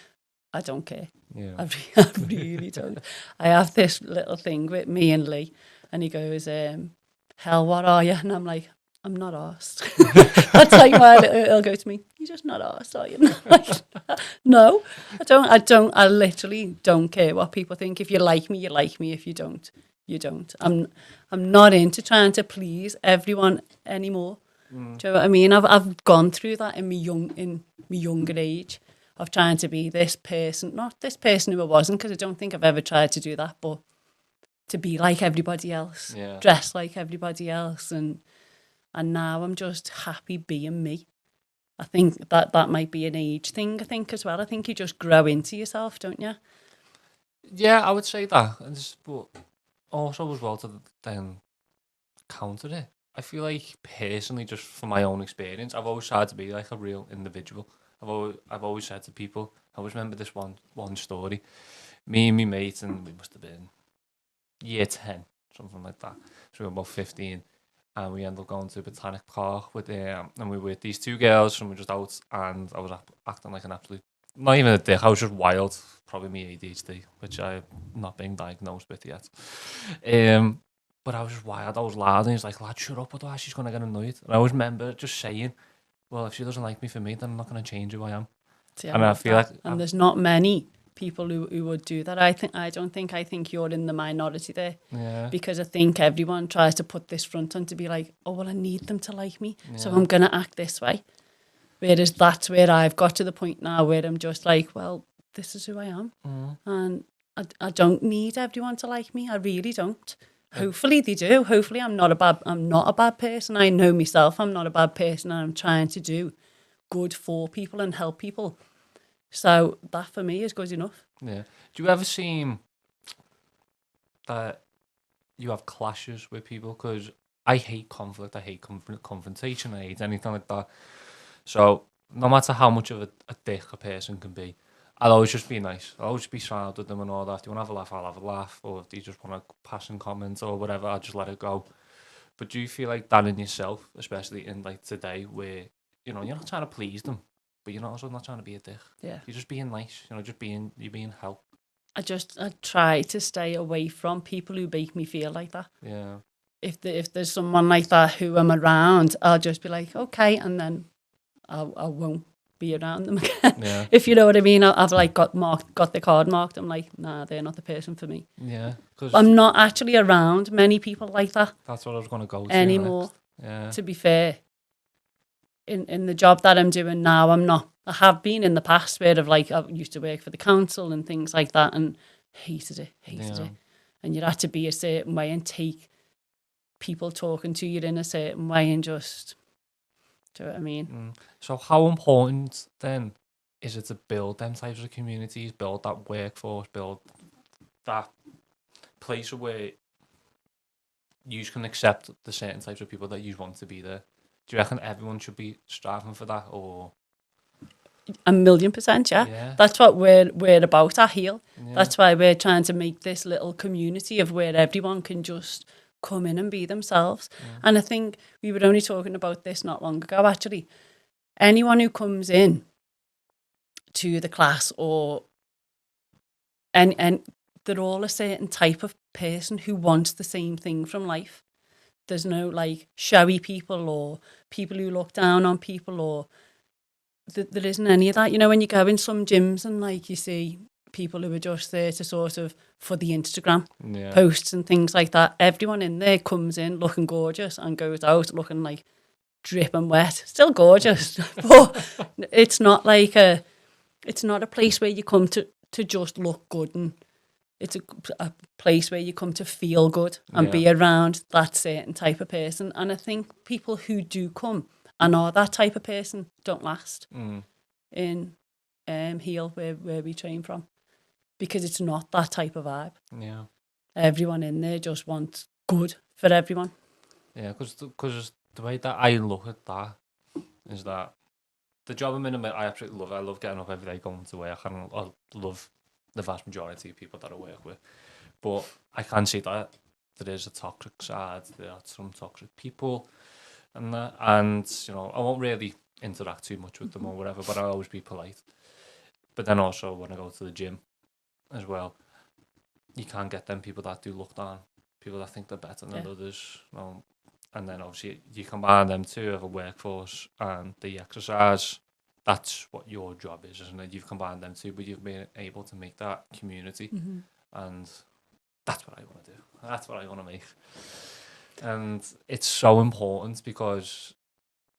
I don't care. Yeah. I really don't. I have this little thing with me and Lee, and he goes, hell, what are you? And I'm like, I'm not arsed. That's like he'll go to me, you're just not arsed, are you? Like, no, I don't. I literally don't care what people think. If you like me, you like me. If you don't, you don't. I'm not into trying to please everyone anymore. Do you know what I mean? I've gone through that in my younger age of trying to be this person, not this person who I wasn't, because I don't think I've ever tried to do that, but to be like everybody else, dress like everybody else, and now I'm just happy being me. I think that might be an age thing, I think, as well. I think you just grow into yourself, don't you? Yeah, I would say that. But also as well to then counter it, I feel like personally, just from my own experience, I've always tried to be like a real individual. I've always said to people, I always remember this one story. Me and my mate, and we must have been year 10, something like that. So we were about 15. And we ended up going to Botanic Park with and we were with these two girls, and we were just out, and I was acting like an absolute, not even a dick, I was just wild, probably me ADHD, which I'm not being diagnosed with yet. But I was just wild, I was loud, and he's like, lad, shut up, otherwise she's going to get annoyed. And I always remember just saying, well, if she doesn't like me for me, then I'm not going to change who I am. See, and I feel that. And there's not many people who would do that. I think you're in the minority there. Yeah. Because I think everyone tries to put this front on to be like, oh, well, I need them to like me, so I'm going to act this way. Whereas that's where I've got to the point now where I'm just like, well, this is who I am. And I don't need everyone to like me. I really don't. Hopefully they do. Hopefully I'm not a bad person. I know myself I'm not a bad person, and I'm trying to do good for people and help people. So that for me is good enough. Yeah. Do you ever seem that you have clashes with people? Because I hate conflict. I hate confrontation. I hate anything like that. So no matter how much of a dick a person can be, I'll always just be nice. I'll always be surrounded with them and all that. If you want to have a laugh, I'll have a laugh. Or if they just want to pass in comments or whatever, I'll just let it go. But do you feel like that in yourself, especially in like today, where you're not trying to please them, but you're also not trying to be a dick. Yeah. You're just being nice. You're being help. I try to stay away from people who make me feel like that. Yeah. If there's someone like that who I'm around, I'll just be like, okay, and then I won't be around them again. Yeah. If you know what I mean. I've like got the card marked. I'm like, nah, they're not the person for me. Yeah. Because I'm not actually around many people like that that's what I was going to go to anymore. Next. Yeah. To be fair, in the job that I'm doing now, I'm not. I have been in the past where I used to work for the council and things like that, and hated it. And you had to be a certain way and take people talking to you in a certain way and just, do you know what I mean? So how important then is it to build them types of communities, build that workforce, build that place where you can accept the certain types of people that you want to be there? Do you reckon everyone should be striving for that, or 1,000,000%, yeah. That's what we're about at Heal. Yeah. That's why we're trying to make this little community of where everyone can just come in and be themselves. Yeah. And I think we were only talking about this not long ago, actually. Anyone who comes in to the class and they're all a certain type of person who wants the same thing from life. There's no like showy people or people who look down on people, or there isn't any of that. You know, when you go in some gyms and like you see people who are just there to sort of for the Instagram posts and things like that. Everyone in there comes in looking gorgeous and goes out looking like dripping wet. Still gorgeous, but it's not a place where you come to just look good, and it's a place where you come to feel good and be around that certain type of person. And I think people who do come and are that type of person don't last in Heal, where we train from, because it's not that type of vibe. Yeah. Everyone in there just wants good for everyone. Yeah, because the way that I look at that is that the job I'm in, I absolutely love it. I love getting up every day, going to work, and I love the vast majority of people that I work with. But I can see that there is a toxic side, there are some toxic people, and that, and I won't really interact too much with them or whatever, but I'll always be polite. But then also when I go to the gym as well, you can get them people that do look down, people that think they're better than others. And then obviously you combine them too of a workforce and the exercise. That's what your job is, isn't it? You've combined them two, but you've been able to make that community. And that's what I want to do. That's what I want to make. And it's so important, because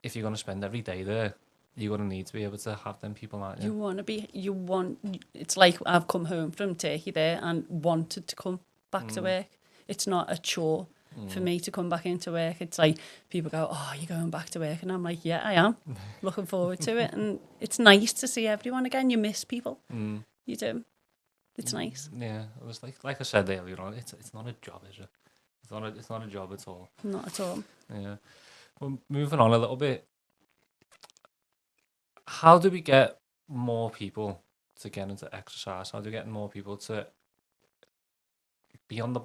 if you're going to spend every day there, you're going to need to be able to have them people, aren't you? It's like I've come home from Turkey there and wanted to come back to work. It's not a chore for me to come back into work. It's like people go, oh, you're going back to work? And I'm like, yeah, I am. Looking forward to it. And it's nice to see everyone again. You miss people. You do. It's nice. Yeah, it was like I said earlier on, it's not a job, is it? It's not a job at all. Not at all. Yeah. Well, moving on a little bit, how do we get more people to get into exercise? How do we get more people to be on the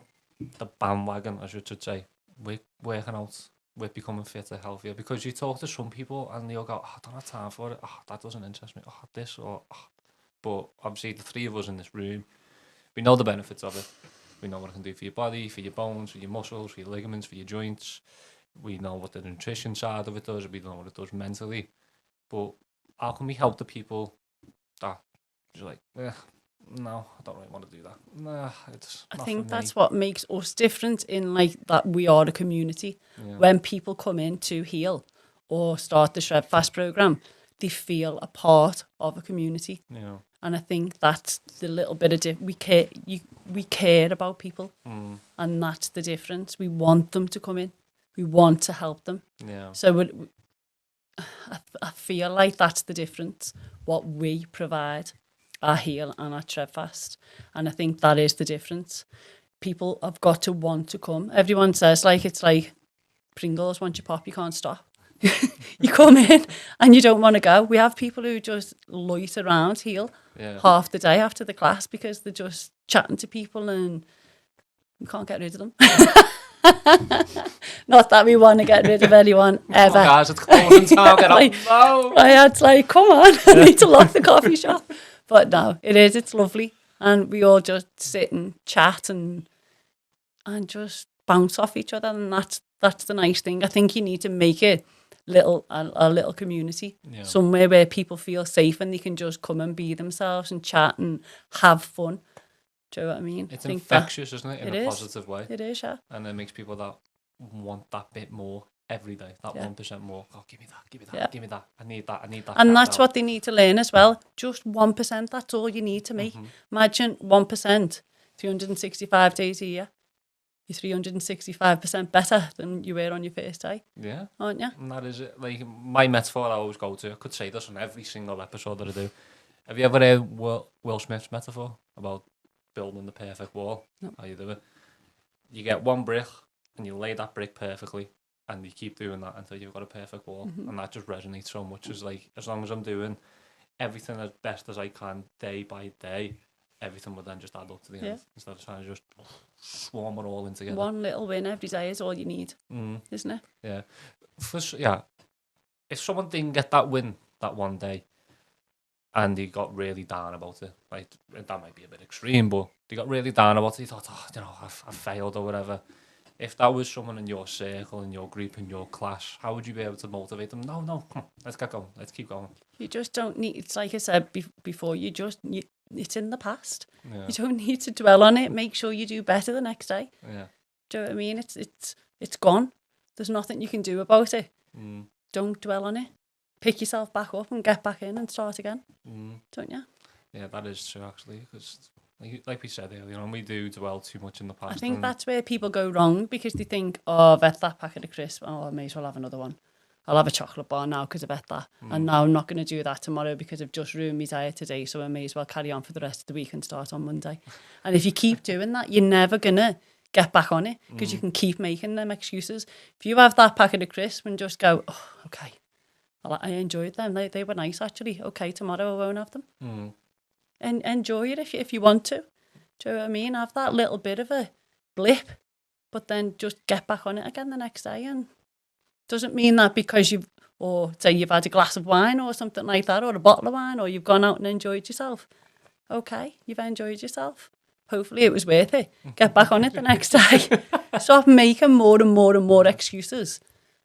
bandwagon, I should say, with working out, with becoming fitter, healthier? Because you talk to some people and they'll go, oh, I don't have time for it. Oh, that doesn't interest me. Oh, this or... Oh. But obviously the three of us in this room, we know the benefits of it. We know what it can do for your body, for your bones, for your muscles, for your ligaments, for your joints. We know what the nutrition side of it does. We know what it does mentally. But how can we help the people that just like, no, I don't really want to do that. Nah, it's not. I think that's what makes us different, in like that we are a community. Yeah. When people come in to Heal or start the Shredfast program, they feel a part of a community. Yeah. And I think that's the little bit of we care about people, and that's the difference. We want them to come in. We want to help them. Yeah. So I feel like that's the difference. What we provide, our Heal and our Shredfast, and I think that is the difference. People have got to want to come. Everyone says like it's like Pringles. Once you pop, you can't stop. You come in and you don't want to go. We have people who just loiter around Heal half the day after the class because they're just chatting to people and we can't get rid of them. Not that we want to get rid of anyone ever. Oh, guys, it's closing time. Get up. No. It's like, come on, I need to lock the coffee shop. But no, it's lovely. And we all just sit and chat and just bounce off each other. And that's the nice thing. I think you need to make it a little community, somewhere where people feel safe and they can just come and be themselves and chat and have fun. Do you know what I mean? It's infectious, isn't it? In a positive way. It is, yeah. And it makes people that want that bit more every day, that 1% more. Oh, give me that, give me that. I need that. And that's what they need to learn as well. Just 1%, that's all you need to make. Imagine 1%, 365 days a year. You're 365% better than you were on your first day. Yeah. Aren't you? And that is it. Like, my metaphor I always go to, I could say this on every single episode that I do. Have you ever heard Will Smith's metaphor about building the perfect wall? No. How you do it? You get one brick and you lay that brick perfectly and you keep doing that until you've got a perfect wall. And that just resonates so much. It's like, as long as I'm doing everything as best as I can day by day, everything will then just add up to the end instead of trying to just swarm it all in together. One little win every day is all you need, isn't it? Yeah. If someone didn't get that win that one day and they got really down about it, like, that might be a bit extreme, but they got really down about it, they thought, I failed or whatever. If that was someone in your circle, in your group, in your class, how would you be able to motivate them? No, come on, let's get going. Let's keep going. You just don't need, it's like I said before, it's in the past. Yeah. You don't need to dwell on it. Make sure you do better the next day. Yeah. Do you know what I mean? It's gone. There's nothing you can do about it. Don't dwell on it. Pick yourself back up and get back in and start again. Don't you? Yeah, that is true, actually, because like we said earlier on, we do dwell too much in the past. I think that's where people go wrong, because they think, oh, I've ate that packet of crisps, I may as well have another one. I'll have a chocolate bar now because I've ate that. And now I'm not going to do that tomorrow because I've just ruined my diet today, so I may as well carry on for the rest of the week and start on Monday. And if you keep doing that, you're never going to get back on it, because you can keep making them excuses. If you have that packet of crisps and just go, oh, okay, I enjoyed them. They were nice, actually. Okay, tomorrow I won't have them. And enjoy it if you want to. Do you know what I mean? Have that little bit of a blip, but then just get back on it again the next day. And doesn't mean that because you've had a glass of wine or something like that, or a bottle of wine, or you've gone out and enjoyed yourself. Okay, you've enjoyed yourself. Hopefully it was worth it. Get back on it the next day. Stop making more and more and more excuses.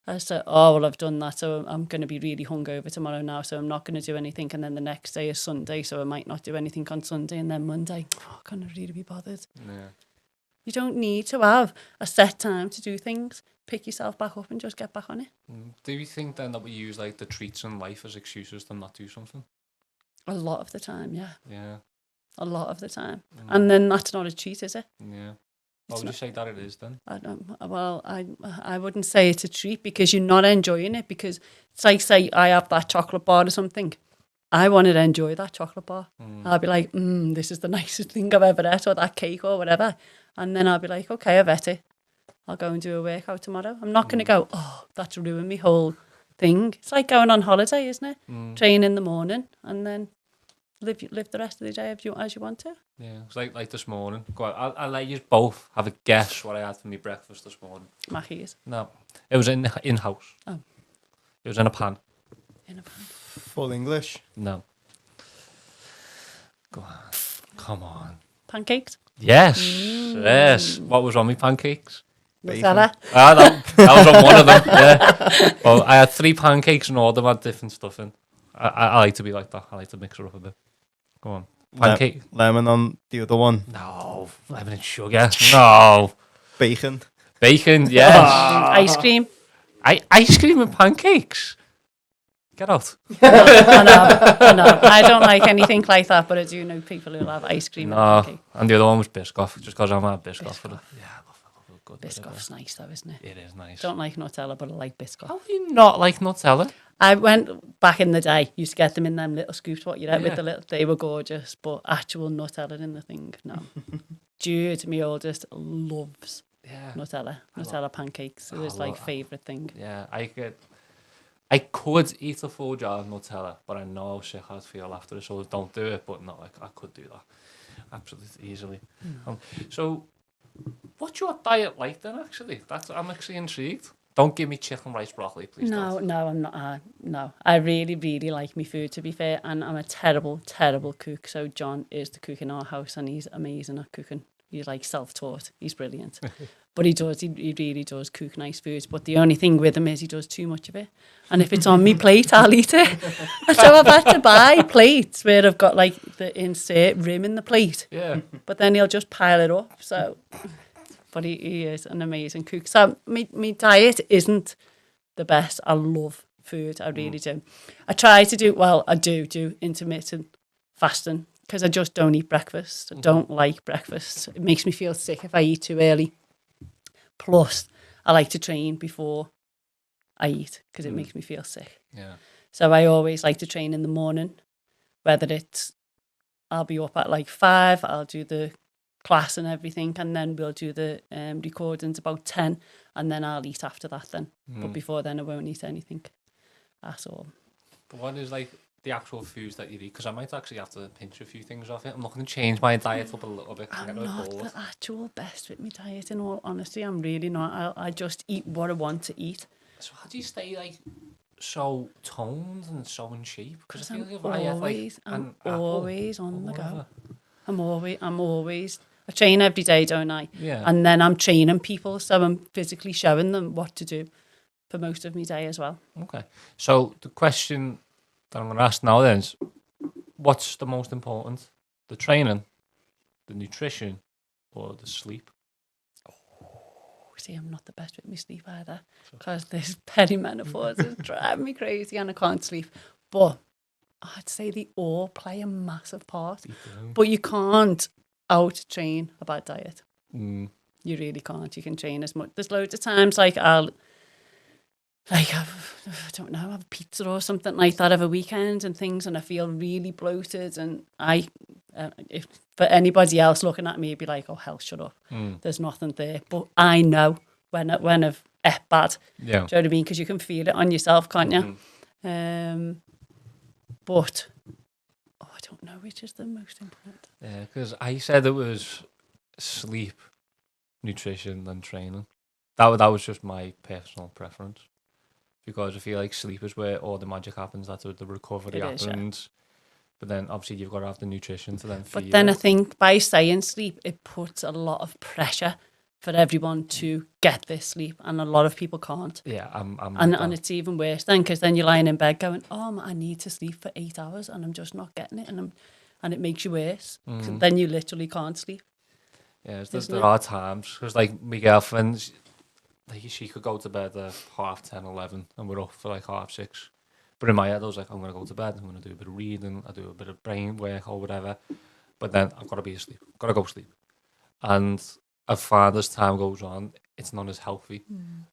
I said, oh, well, I've done that, so I'm going to be really hungover tomorrow now, so I'm not going to do anything. And then the next day is Sunday, so I might not do anything on Sunday. And then Monday, can't really be bothered. Yeah. You don't need to have a set time to do things. Pick yourself back up and just get back on it. Do you think then that we use like the treats in life as excuses to not do something? A lot of the time, yeah. Yeah. A lot of the time. And then that's not a treat, is it? Yeah. What would you say that it is then? I wouldn't say it's a treat, because you're not enjoying it, because it's like, say I have that chocolate bar or something. I want to enjoy that chocolate bar. I'll be like, this is the nicest thing I've ever ate, or that cake or whatever. And then I'll be like, okay, I've ate it. I'll go and do a workout tomorrow. I'm not going to go, oh, that's ruined my whole thing. It's like going on holiday, isn't it? Train in the morning and then live the rest of the day as you want to. Yeah, it's like this morning. Go on, I'll let you both have a guess what I had for my breakfast this morning. Mackies? No, it was in-house. Oh. It was in a pan. In a pan. Full English? No. Go on. Come on. Pancakes? Yes. Yes. What was on my pancakes? Nutella. That was on one of them, yeah. Well, I had 3 pancakes and all of them had different stuff in. I like to be like that. I like to mix it up a bit. Go on. Pancake. Lemon on the other one. No. Lemon and sugar. No. Bacon. Bacon, yes. Ice cream. Ice cream and pancakes? Get out. I know. I don't like anything like that, but I do know people who have ice cream and No, pancake. and the other one was Biscoff, just because I'm at Biscoff. Biscoff. Yeah, I love a good Biscoff's nice though, isn't it? It is nice. Don't like Nutella, but I like Biscoff. How do you not like Nutella? I went back in the day, used to get them in them little scoops, what you get Yeah. with the little, they were gorgeous, but actual Nutella in the thing, no. Jude, my oldest, loves Yeah. Nutella pancakes. It is like favourite thing. Yeah, I could eat a full jar of Nutella, but I know how sick I'd feel after it, so don't do it. But no, I could do that absolutely easily. So, what's your diet like then? Actually, I'm actually intrigued. Don't give me chicken, rice, broccoli, please. No, don't. I'm not. No, I really, really like my food, to be fair, and I'm a terrible, terrible cook. So John is the cook in our house, and he's amazing at cooking. He's like self-taught. He's brilliant. But he really does cook nice foods. But the only thing with him is he does too much of it. And if it's on me plate, I'll eat it. So I've had to buy plates where I've got like the insert rim in the plate. Yeah. But then he'll just pile it up. So, but he is an amazing cook. So my diet isn't the best. I love food. I really do. I try to do, well, I do intermittent fasting because I just don't eat breakfast. I don't like breakfast. It makes me feel sick if I eat too early. Plus, I like to train before I eat because it makes me feel sick. Yeah. So I always like to train in the morning, whether it's, I'll be up at like 5, I'll do the class and everything, and then we'll do the recordings about 10, and then I'll eat after that then. But before then, I won't eat anything at all. But what is like the actual foods that you eat? Because I might actually have to pinch a few things off it. I'm looking to change my diet up a little bit. I'm not the actual best with my diet, in all honesty. I'm really not. I just eat what I want to eat. So how do you stay like so toned and so in shape? Because I feel like if I I'm have like always on the go. I'm always. I train every day, don't I? Yeah. And then I'm training people, so I'm physically showing them what to do for most of my day as well. Okay. So the question that I'm going to ask now then is, what's the most important? The training, the nutrition, or the sleep? See, I'm not the best with my sleep either because this perimenopause is driving me crazy and I can't sleep. But I'd say they all play a massive part. But you can't out-train a bad diet. You really can't. You can train as much. There's loads of times like I don't know, have a pizza or something like that over a weekend and things, and I feel really bloated, and if for anybody else looking at me, it'd be like, oh hell, shut up. There's nothing there. But I know when I've ate bad. Yeah. Do you know what I mean? Because you can feel it on yourself, can't you? But I don't know which is the most important. Yeah, because I said it was sleep, nutrition, and training. That was just my personal preference. Because I feel like sleep is where all the magic happens. That's where the recovery happens. But then obviously you've got to have the nutrition to then feed. But then I think by saying sleep, it puts a lot of pressure for everyone to get this sleep, and a lot of people can't. Yeah, and it's even worse then, because then you're lying in bed going, "Oh, I need to sleep for 8 hours, and I'm just not getting it," and it makes you worse. Then you literally can't sleep. Yeah, there are times because like my girlfriend, like she could go to bed at 10:30, 11, and we're up for like 6:30. But in my head, I was like, I'm gonna go to bed. I'm gonna do a bit of reading. I do a bit of brain work or whatever. But then I've got to be asleep. Got to go sleep. And I find as time goes on, it's not as healthy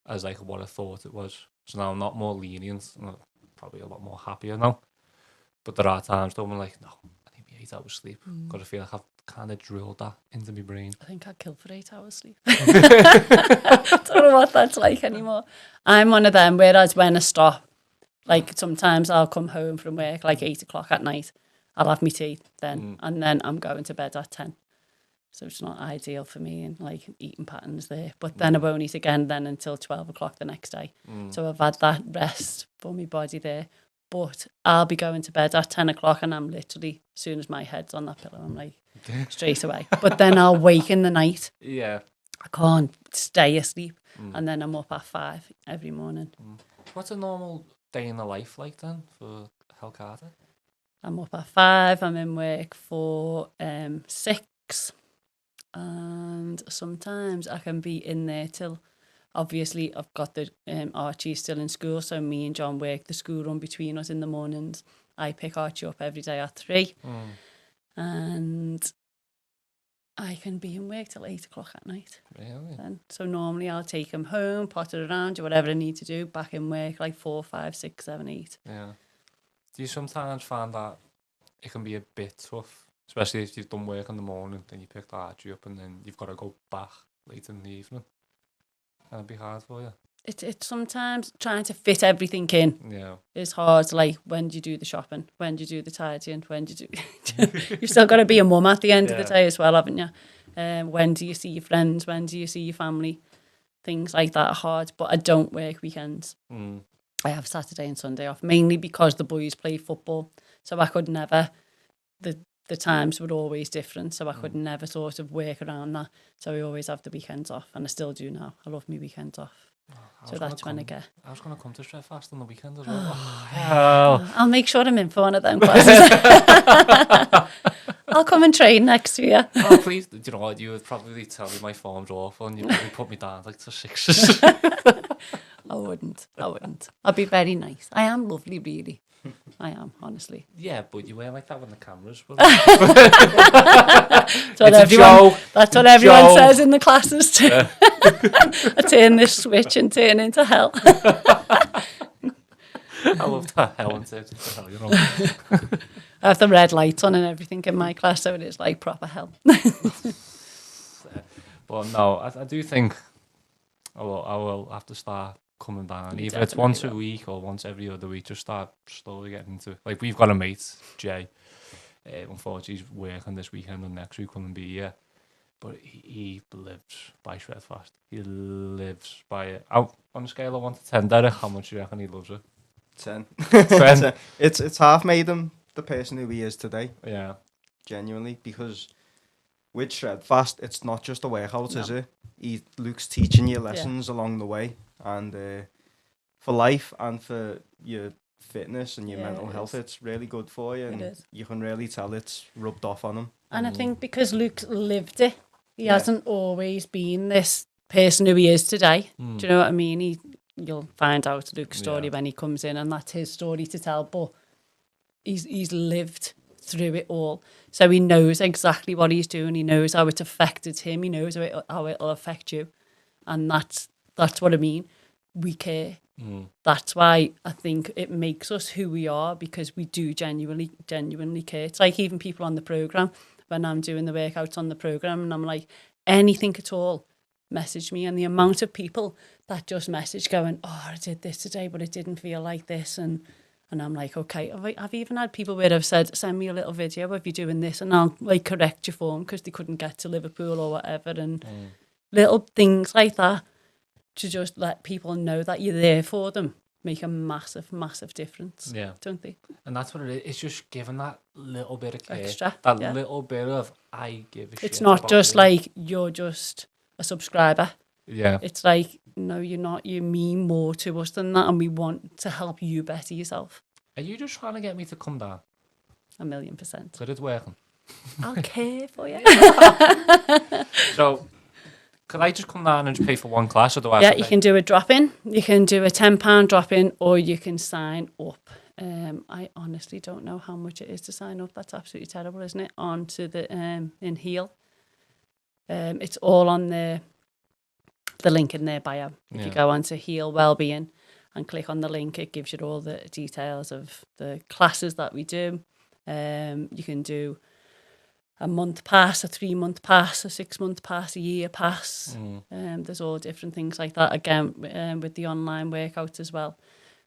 as like what I thought it was. So now I'm not more lenient. I'm probably a lot more happier now. But there are times though I'm like, no, I need 8 hours sleep because I feel like I've kind of drilled that into my brain. I think I'd kill for 8 hours sleep. I don't know what that's like anymore. I'm one of them, whereas when I stop, like sometimes I'll come home from work like 8 o'clock at night. I'll have my tea then, and then I'm going to bed at 10. So it's not ideal for me and like eating patterns there. But then I won't eat again then until 12 o'clock the next day. So I've had that rest for my body there. But I'll be going to bed at 10 o'clock and I'm literally, as soon as my head's on that pillow, I'm like, straight away. But then I'll wake in the night. Yeah. I can't stay asleep. And then I'm up at 5 every morning. What's a normal day in the life like then for Hel Carter? I'm up at 5. I'm in work for 6. And sometimes I can be in there till Obviously, I've got the Archie still in school, so me and John work the school run between us in the mornings. I pick Archie up every day at 3, and I can be in work till 8 o'clock at night. Really? Then. So normally I'll take him home, potter around, do whatever I need to do, back in work like 4, 5, 6, 7, 8. Yeah. Do you sometimes find that it can be a bit tough, especially if you've done work in the morning, then you pick the Archie up and then you've got to go back late in the evening? Can it be hard for you? It's sometimes trying to fit everything in. Yeah. It's hard. Like, when do you do the shopping? When do you do the tidying? When do you do... You've still got to be a mum at the end of the day as well, haven't you? When do you see your friends? When do you see your family? Things like that are hard. But I don't work weekends. I have Saturday and Sunday off, mainly because the boys play football. So I could never... The times were always different, so I could never sort of work around that. So we always have the weekends off, and I still do now. I love my weekends off. So that's when I get... I was going to come to Shredfast on the weekend as well. Hell. I'll make sure I'm in for one of them classes. I'll come and train next to you. Oh, please. Do you know what? You would probably tell me my form's awful and you'd probably put me down like to 6s. I wouldn't. I'd be very nice. I am lovely, really. I am, honestly. Yeah, but you wear like that when the cameras were. That's what everyone says in the classes too. I turn this switch and turn into hell. I love that Helen turns into hell, you know. I have the red lights on and everything in my class, so it is like proper hell. But no, I do think I will have to start coming down. You Either it's once a week or once every other week, just start slowly getting into it. Like, we've got a mate, Jay. Unfortunately, he's working this weekend and next week couldn't be here. But he lives by Shredfast. He lives by it. Out on a scale of 1 to 10, Derek, how much do you reckon he loves it? 10. 10. It's half made him the person who he is today. Yeah. Genuinely, because with Shredfast, it's not just a workout, is it? Luke's teaching you lessons along the way, and for life and for your fitness and your mental health, it's really good for you, and you can really tell it's rubbed off on him. And I think because Luke's lived it, he hasn't always been this person who he is today. Do you know what I mean? You'll find out Luke's story when he comes in, and that's his story to tell, but he's lived through it all. So he knows exactly what he's doing. He knows how it's affected him. He knows how it'll affect you. And that's what I mean. We care. That's why I think it makes us who we are, because we do genuinely care. It's like even people on the programme, when I'm doing the workouts on the programme and I'm like, anything at all, message me. And the amount of people that just message going, oh, I did this today, but it didn't feel like this. And I'm like, okay, I've even had people where I've said, send me a little video of you doing this, and I'll like correct your form because they couldn't get to Liverpool or whatever. And little things like that, to just let people know that you're there for them, make a massive, massive difference. Yeah. Don't they? And that's what it is. It's just giving that little bit of care. Extra. That little bit of, I give a shit. It's not just like you're just a subscriber. Yeah. It's like, no, you're not. You mean more to us than that, and we want to help you better yourself. Are you just trying to get me to come down? 1,000,000%. But it's working. I'll care for you. So, could I just come down and just pay for one class, or do I have to you pay? can do a drop-in. You can do a £10 drop-in, or you can sign up. I honestly don't know how much it is to sign up. That's absolutely terrible, isn't it? On to the in Heal. It's all on the link in their bio. If you go on to Heal Wellbeing and click on the link, it gives you all the details of the classes that we do. You can do a month pass, a 3-month pass, a 6-month pass, a year pass. There's all different things like that. Again, with the online workouts as well.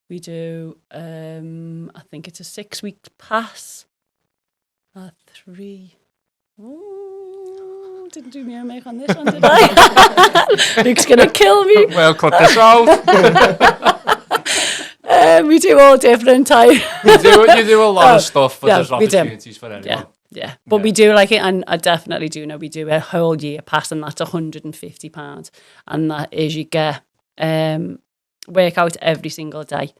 We do, I think it's a 6-week pass, a 3... Ooh, didn't do me a make on this one, did I? Luke's going to kill me. Well, cut this out. We do all different types. You do a lot of stuff, but there's opportunities for everyone. Yeah. But we do like it, and I definitely do know we do a whole year pass, and that's £150. And that is, you get workout every single day.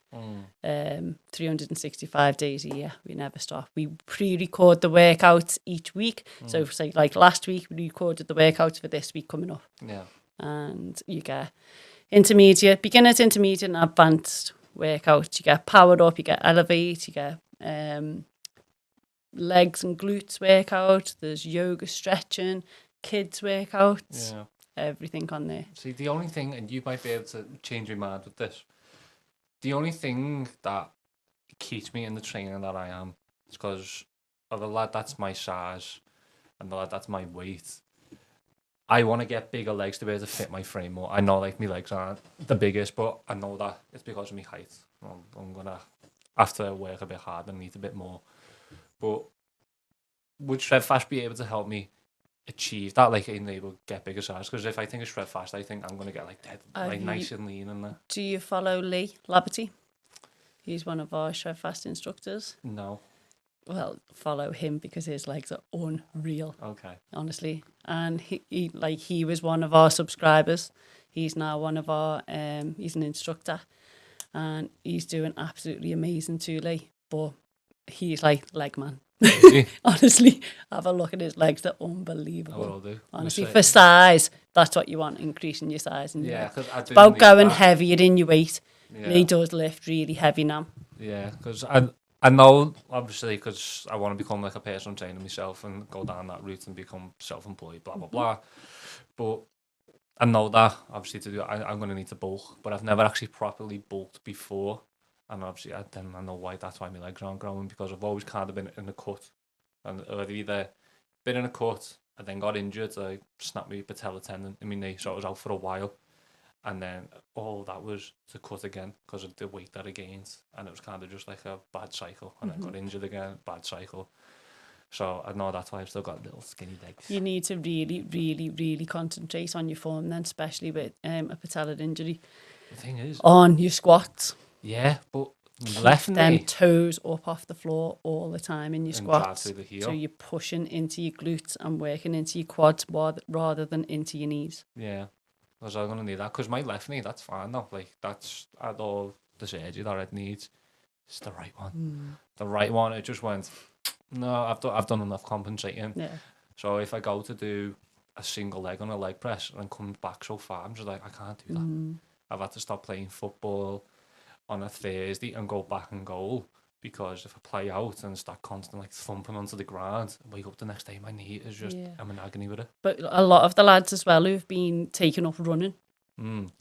365 days a year. We never stop. We pre-record the workouts each week. So say like last week we recorded the workouts for this week coming up. Yeah. And you get intermediate, beginner to intermediate and advanced workouts. You get power up, you get elevate, you get legs and glutes workout. There's yoga, stretching, kids workouts, Yeah. everything on there. See, the only thing, and you might be able to change your mind with this, the only thing that keeps me in the training that I am is because of the lad that's my size and the lad that's my weight. I want to get bigger legs to be able to fit my frame more. I know like my legs aren't the biggest, but I know that it's because of my height. I'm going to have to work a bit harder and need a bit more. But would Shredfast be able to help me achieve that, like enable get bigger size? Because if I think of Shredfast, I think I'm going to get like dead, like nice and lean in there. Do you follow Lee Laberty? He's one of our Shredfast instructors. No. Well, follow him because his legs are unreal. Okay. Honestly, and he was one of our subscribers. He's now one of our he's an instructor, and he's doing absolutely amazing too, Lee. But he's like leg man. Honestly, have a look at his legs; they're unbelievable. I will do. Honestly, for size, that's what you want: increasing your size. And yeah, because it's about going heavier in your weight. Yeah. Lee does lift really heavy now. Yeah, because I know, obviously, because I want to become like a personal trainer myself and go down that route and become self-employed, blah, blah, blah. But I know that, obviously, to do it, I'm going to need to bulk. But I've never actually properly bulked before. And obviously, I know why. That's why my legs aren't growing, because I've always kind of been in a cut. And I've either been in a cut, I then got injured, I snapped my patella tendon in my knee, so I was out for a while. And then all that was to cut again because of the weight that I gained. And it was kind of just like a bad cycle. And I got injured again, bad cycle. So I know that's why I've still got little skinny legs. You need to really, really, really concentrate on your form then, especially with a patella injury. The thing is... On your squats. Yeah, but keep left knee... them toes up off the floor all the time in your squats. Drive through the heel. So you're pushing into your glutes and working into your quads rather than into your knees. Yeah. Because I'm going to need that. Because my left knee, that's fine now. Like, that's at all the surgery that it needs. It's the right one. The right one, it just went, no, I've done enough compensating. Yeah. So if I go to do a single leg on a leg press and come back so far, I'm just like, I can't do that. I've had to stop playing football on a Thursday and go back and goal. Because if I play out and start constantly like thumping onto the ground, wake up the next day, my knee is just, I'm in agony with it. But a lot of the lads as well who've been taking up running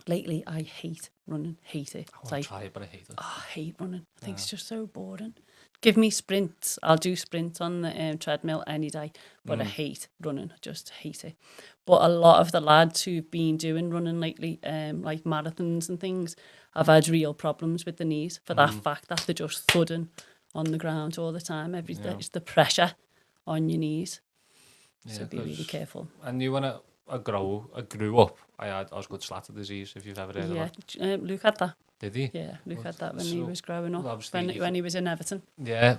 lately, I hate running, hate it. I want to try it, but I hate it. Oh, I hate running. I think it's just so boring. Give me sprints. I'll do sprints on the treadmill any day, but I hate running. I just hate it. But a lot of the lads who've been doing running lately, like marathons and things, have had real problems with the knees for that fact that they're just thudding on the ground all the time. It's the pressure on your knees. So be really careful. I knew when I grew up, I had Osgood-Schlatter disease, if you've ever heard of that. Yeah, Luke had that. Did he? Yeah, Luke had that when he was growing up, Obviously, when he was in Everton. Yeah,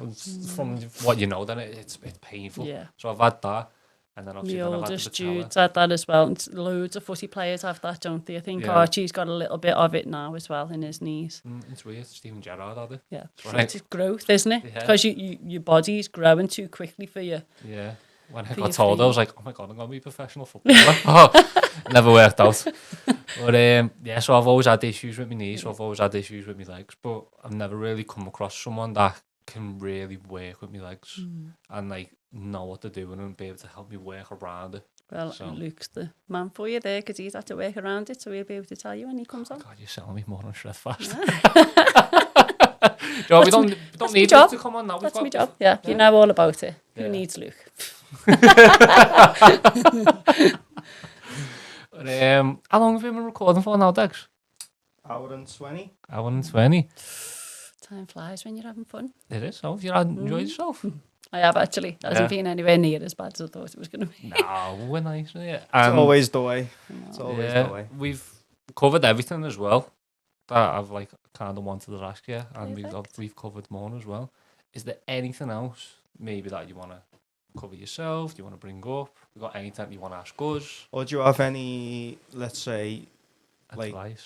from what you know, then it's painful. Yeah. So I've had that, and then obviously The then I've had oldest the patella. Jude's had that as well. And loads of footy players have that, don't they? I think Archie's got a little bit of it now as well in his knees. It's weird. Stephen Gerrard had it. Yeah, right. It's growth, isn't it? Because your body's growing too quickly for you. Yeah. When I got told, I was like, oh my God, I'm going to be a professional footballer. Never worked out. But so I've always had issues with my knees, so I've always had issues with my legs, but I've never really come across someone that can really work with my legs and like know what to do and be able to help me work around it. Well, Luke's the man for you there because he's had to work around it, so he'll be able to tell you when he comes on. God, you're selling me more on Shredfast. We don't need Luke to come on now. That's my job. Yeah, you know all about it. Who needs Luke? How long have you been recording for now, Dex? Hour and 20. Hour and 20. Time flies when you're having fun. It is. So, have you enjoyed yourself? I have actually. It hasn't been anywhere near as bad as I thought it was going to be. No, we're nice. Yeah. It's always the way. It's always the way. We've covered everything as well that I've like kind of wanted to ask you, and we've covered more as well. Is there anything else maybe that you want to cover yourself? Do you want to bring up? You got anything you want to ask us? Or do you have any, let's say, Advice? like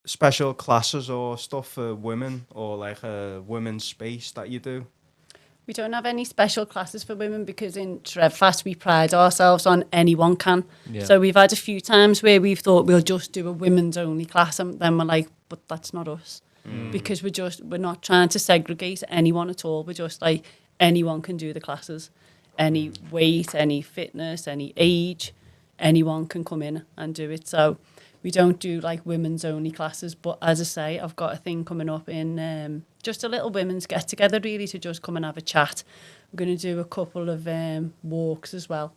special classes or stuff for women, or like a women's space that you do? We don't have any special classes for women because in Shredfast we pride ourselves on anyone can. Yeah. So we've had a few times where we've thought we'll just do a women's only class, and then we're like, but that's not us. Because we're not trying to segregate anyone at all. We're just like, anyone can do the classes. Any weight, any fitness, any age, anyone can come in and do it. So we don't do like women's only classes. But as I say, I've got a thing coming up in just a little women's get together really to just come and have a chat. I'm going to do a couple of walks as well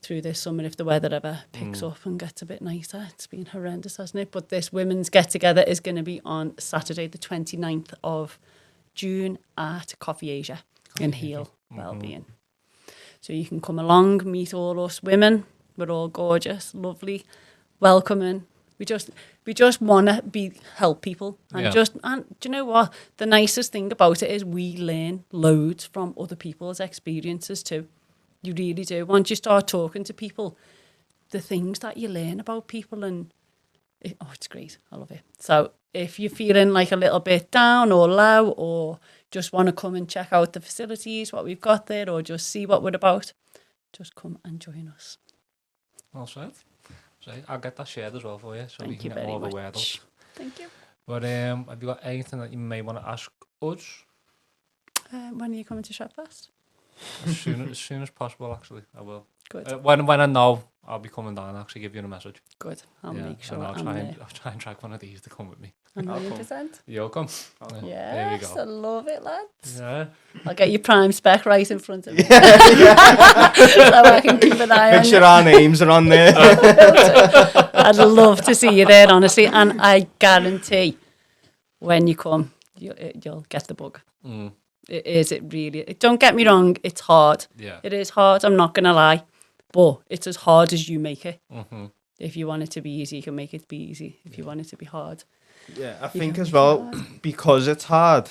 through this summer if the weather ever picks up and gets a bit nicer. It's been horrendous, hasn't it? But this women's get together is going to be on Saturday the 29th of June at Coffee Asia in Heel Wellbeing. So you can come along, meet all us women. We're all gorgeous, lovely, welcoming. We just want to help people and and do you know what? The nicest thing about it is we learn loads from other people's experiences too. You really do. Once you start talking to people, the things that you learn about people it's great. I love it. So if you're feeling like a little bit down or low or just want to come and check out the facilities, what we've got there, or just see what we're about, just come and join us. Well said. I'll get that shared as well for you, so we Thank you can get very more of much. the word out. Thank you. But have you got anything that you may want to ask us? When are you coming to Shredfast? As soon as possible, actually, I will. Good. When I know, I'll be coming down and actually give you a message. Good. I'll make sure and I'm I'll there. try and track one of these to come with me. 1,000,000%. You'll come. There we Yes, go. I love it, lads. Yeah. I'll get your prime spec right in front of me. So I can keep an eye on Make sure you. our names are on there. I'd love to see you there, honestly. And I guarantee when you come, you'll get the bug. It really. Don't get me wrong, it's hard. Yeah. It is hard, I'm not going to lie. But it's as hard as you make it. If you want it to be easy, you can make it be easy. If you want it to be hard. Yeah, I think as well, because it's hard,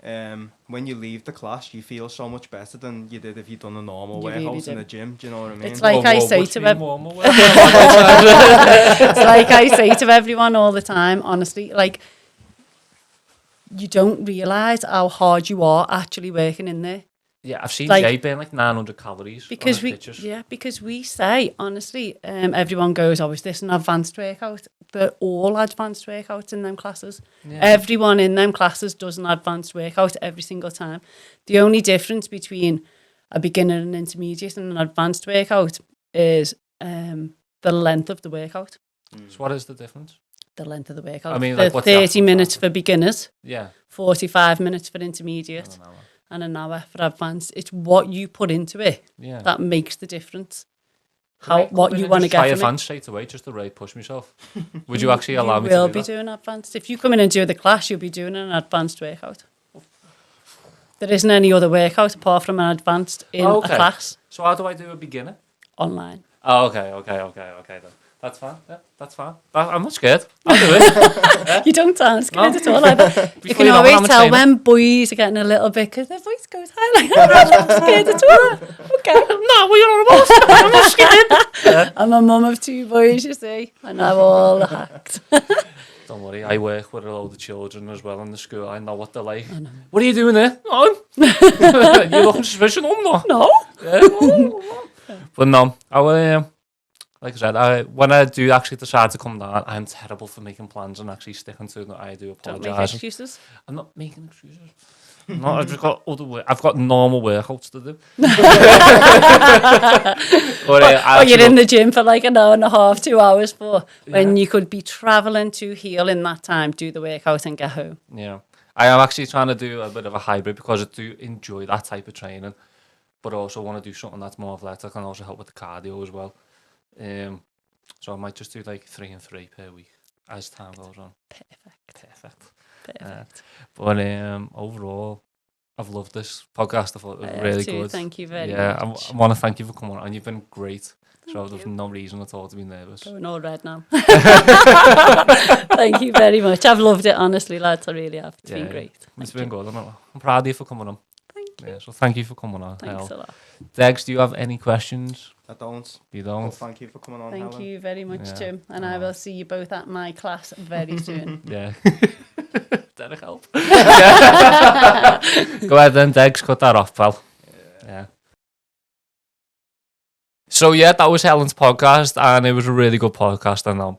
when you leave the class, you feel so much better than you did if you'd done a normal You warehouse really in do. the gym. Do you know what I mean? It's like I say to It's like I say to everyone all the time, honestly, like, you don't realise how hard you are actually working in there. Yeah, I've seen Like- Jay burn like 900 calories Because on his pictures. because we say, honestly, everyone goes, oh, is this an advanced workout? They're all advanced workouts in them classes. Yeah. Everyone in them classes does an advanced workout every single time. The only difference between a beginner and intermediate and an advanced workout is the length of the workout. So what is the difference? The length of the workout. I mean, the like, what's the 30 actual minutes time? for beginners, Yeah. 45 minutes for intermediate, I don't know. and an hour for advanced. It's what you put into it Yeah. that makes the difference. Can I What come in you and want to just try get from it. advanced straight away just to really push myself? Would you actually allow me You will to do be that? doing advanced. If you come in and do the class, you'll be doing an advanced workout. There isn't any other workout apart from an advanced in Oh, a okay. class So how do I do a beginner? online. Oh, okay then. That's fine. Yeah, that's fine. I'm not scared. I'll do it. You don't sound scared at all either. You Before can you know it, always I'm a tell trainer. when boys are getting a little bit because their voice goes high. Like, I'm not scared at all. Okay. No, what are you on about? I'm not scared. I'm a mum of 2 boys, you see. I know all the hacks. Don't worry, I work with a load of children as well in the school. I know what they're like. What are you doing there? No. You're looking suspicious. I'm not. No. Yeah. But no, I will, like I said, when I do actually decide to come down, I'm terrible for making plans and actually sticking to them. I do Don't make apologise. excuses. I'm not making excuses. No, I've just got other work. I've got normal workouts to do. Or you're in the gym for like an hour and a half, 2 hours for when you could be travelling to Heel in that time, do the workout and get home. Yeah, I am actually trying to do a bit of a hybrid because I do enjoy that type of training, but I also want to do something that's more athletic and also help with the cardio as well. So I might just do like 3 and 3 per week as time goes on. Perfect. But overall, I've loved this podcast. I thought it was really good. Thank you very I much. want to thank you for coming on, and you've been great. So there's no reason at all to be nervous. Going all red now. Thank you very much. I've loved it, honestly, lads. I really have. It's been great. It's been good. I'm proud of you for coming on. Thank you. Yeah, so thank you for coming on. Thanks Hel. a lot. Degs, do you have any questions? I don't. You Well, don't? thank you for coming on, Thank Helen. you very much, Yeah. Tim. And I will see you both at my class very soon. Yeah. Derek, help. Yeah. Go ahead then, Degs, cut that off, pal. Yeah. So yeah, that was Helen's podcast, and it was a really good podcast. I know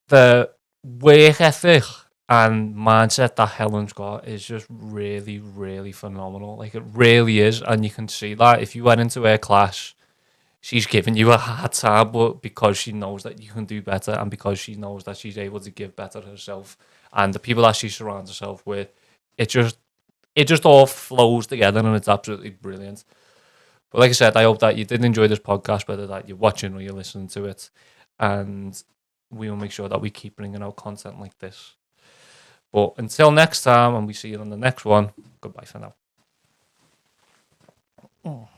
the work ethic and mindset that Helen's got is just really, really phenomenal. Like, it really is, and you can see that if you went into her class, she's giving you a hard time, but because she knows that you can do better, and because she knows that she's able to give better herself, and the people that she surrounds herself with, it just all flows together, and it's absolutely brilliant. But like I said, I hope that you did enjoy this podcast, whether that you're watching or you're listening to it, and we will make sure that we keep bringing out content like this. But until next time, and we see you on the next one, goodbye for now.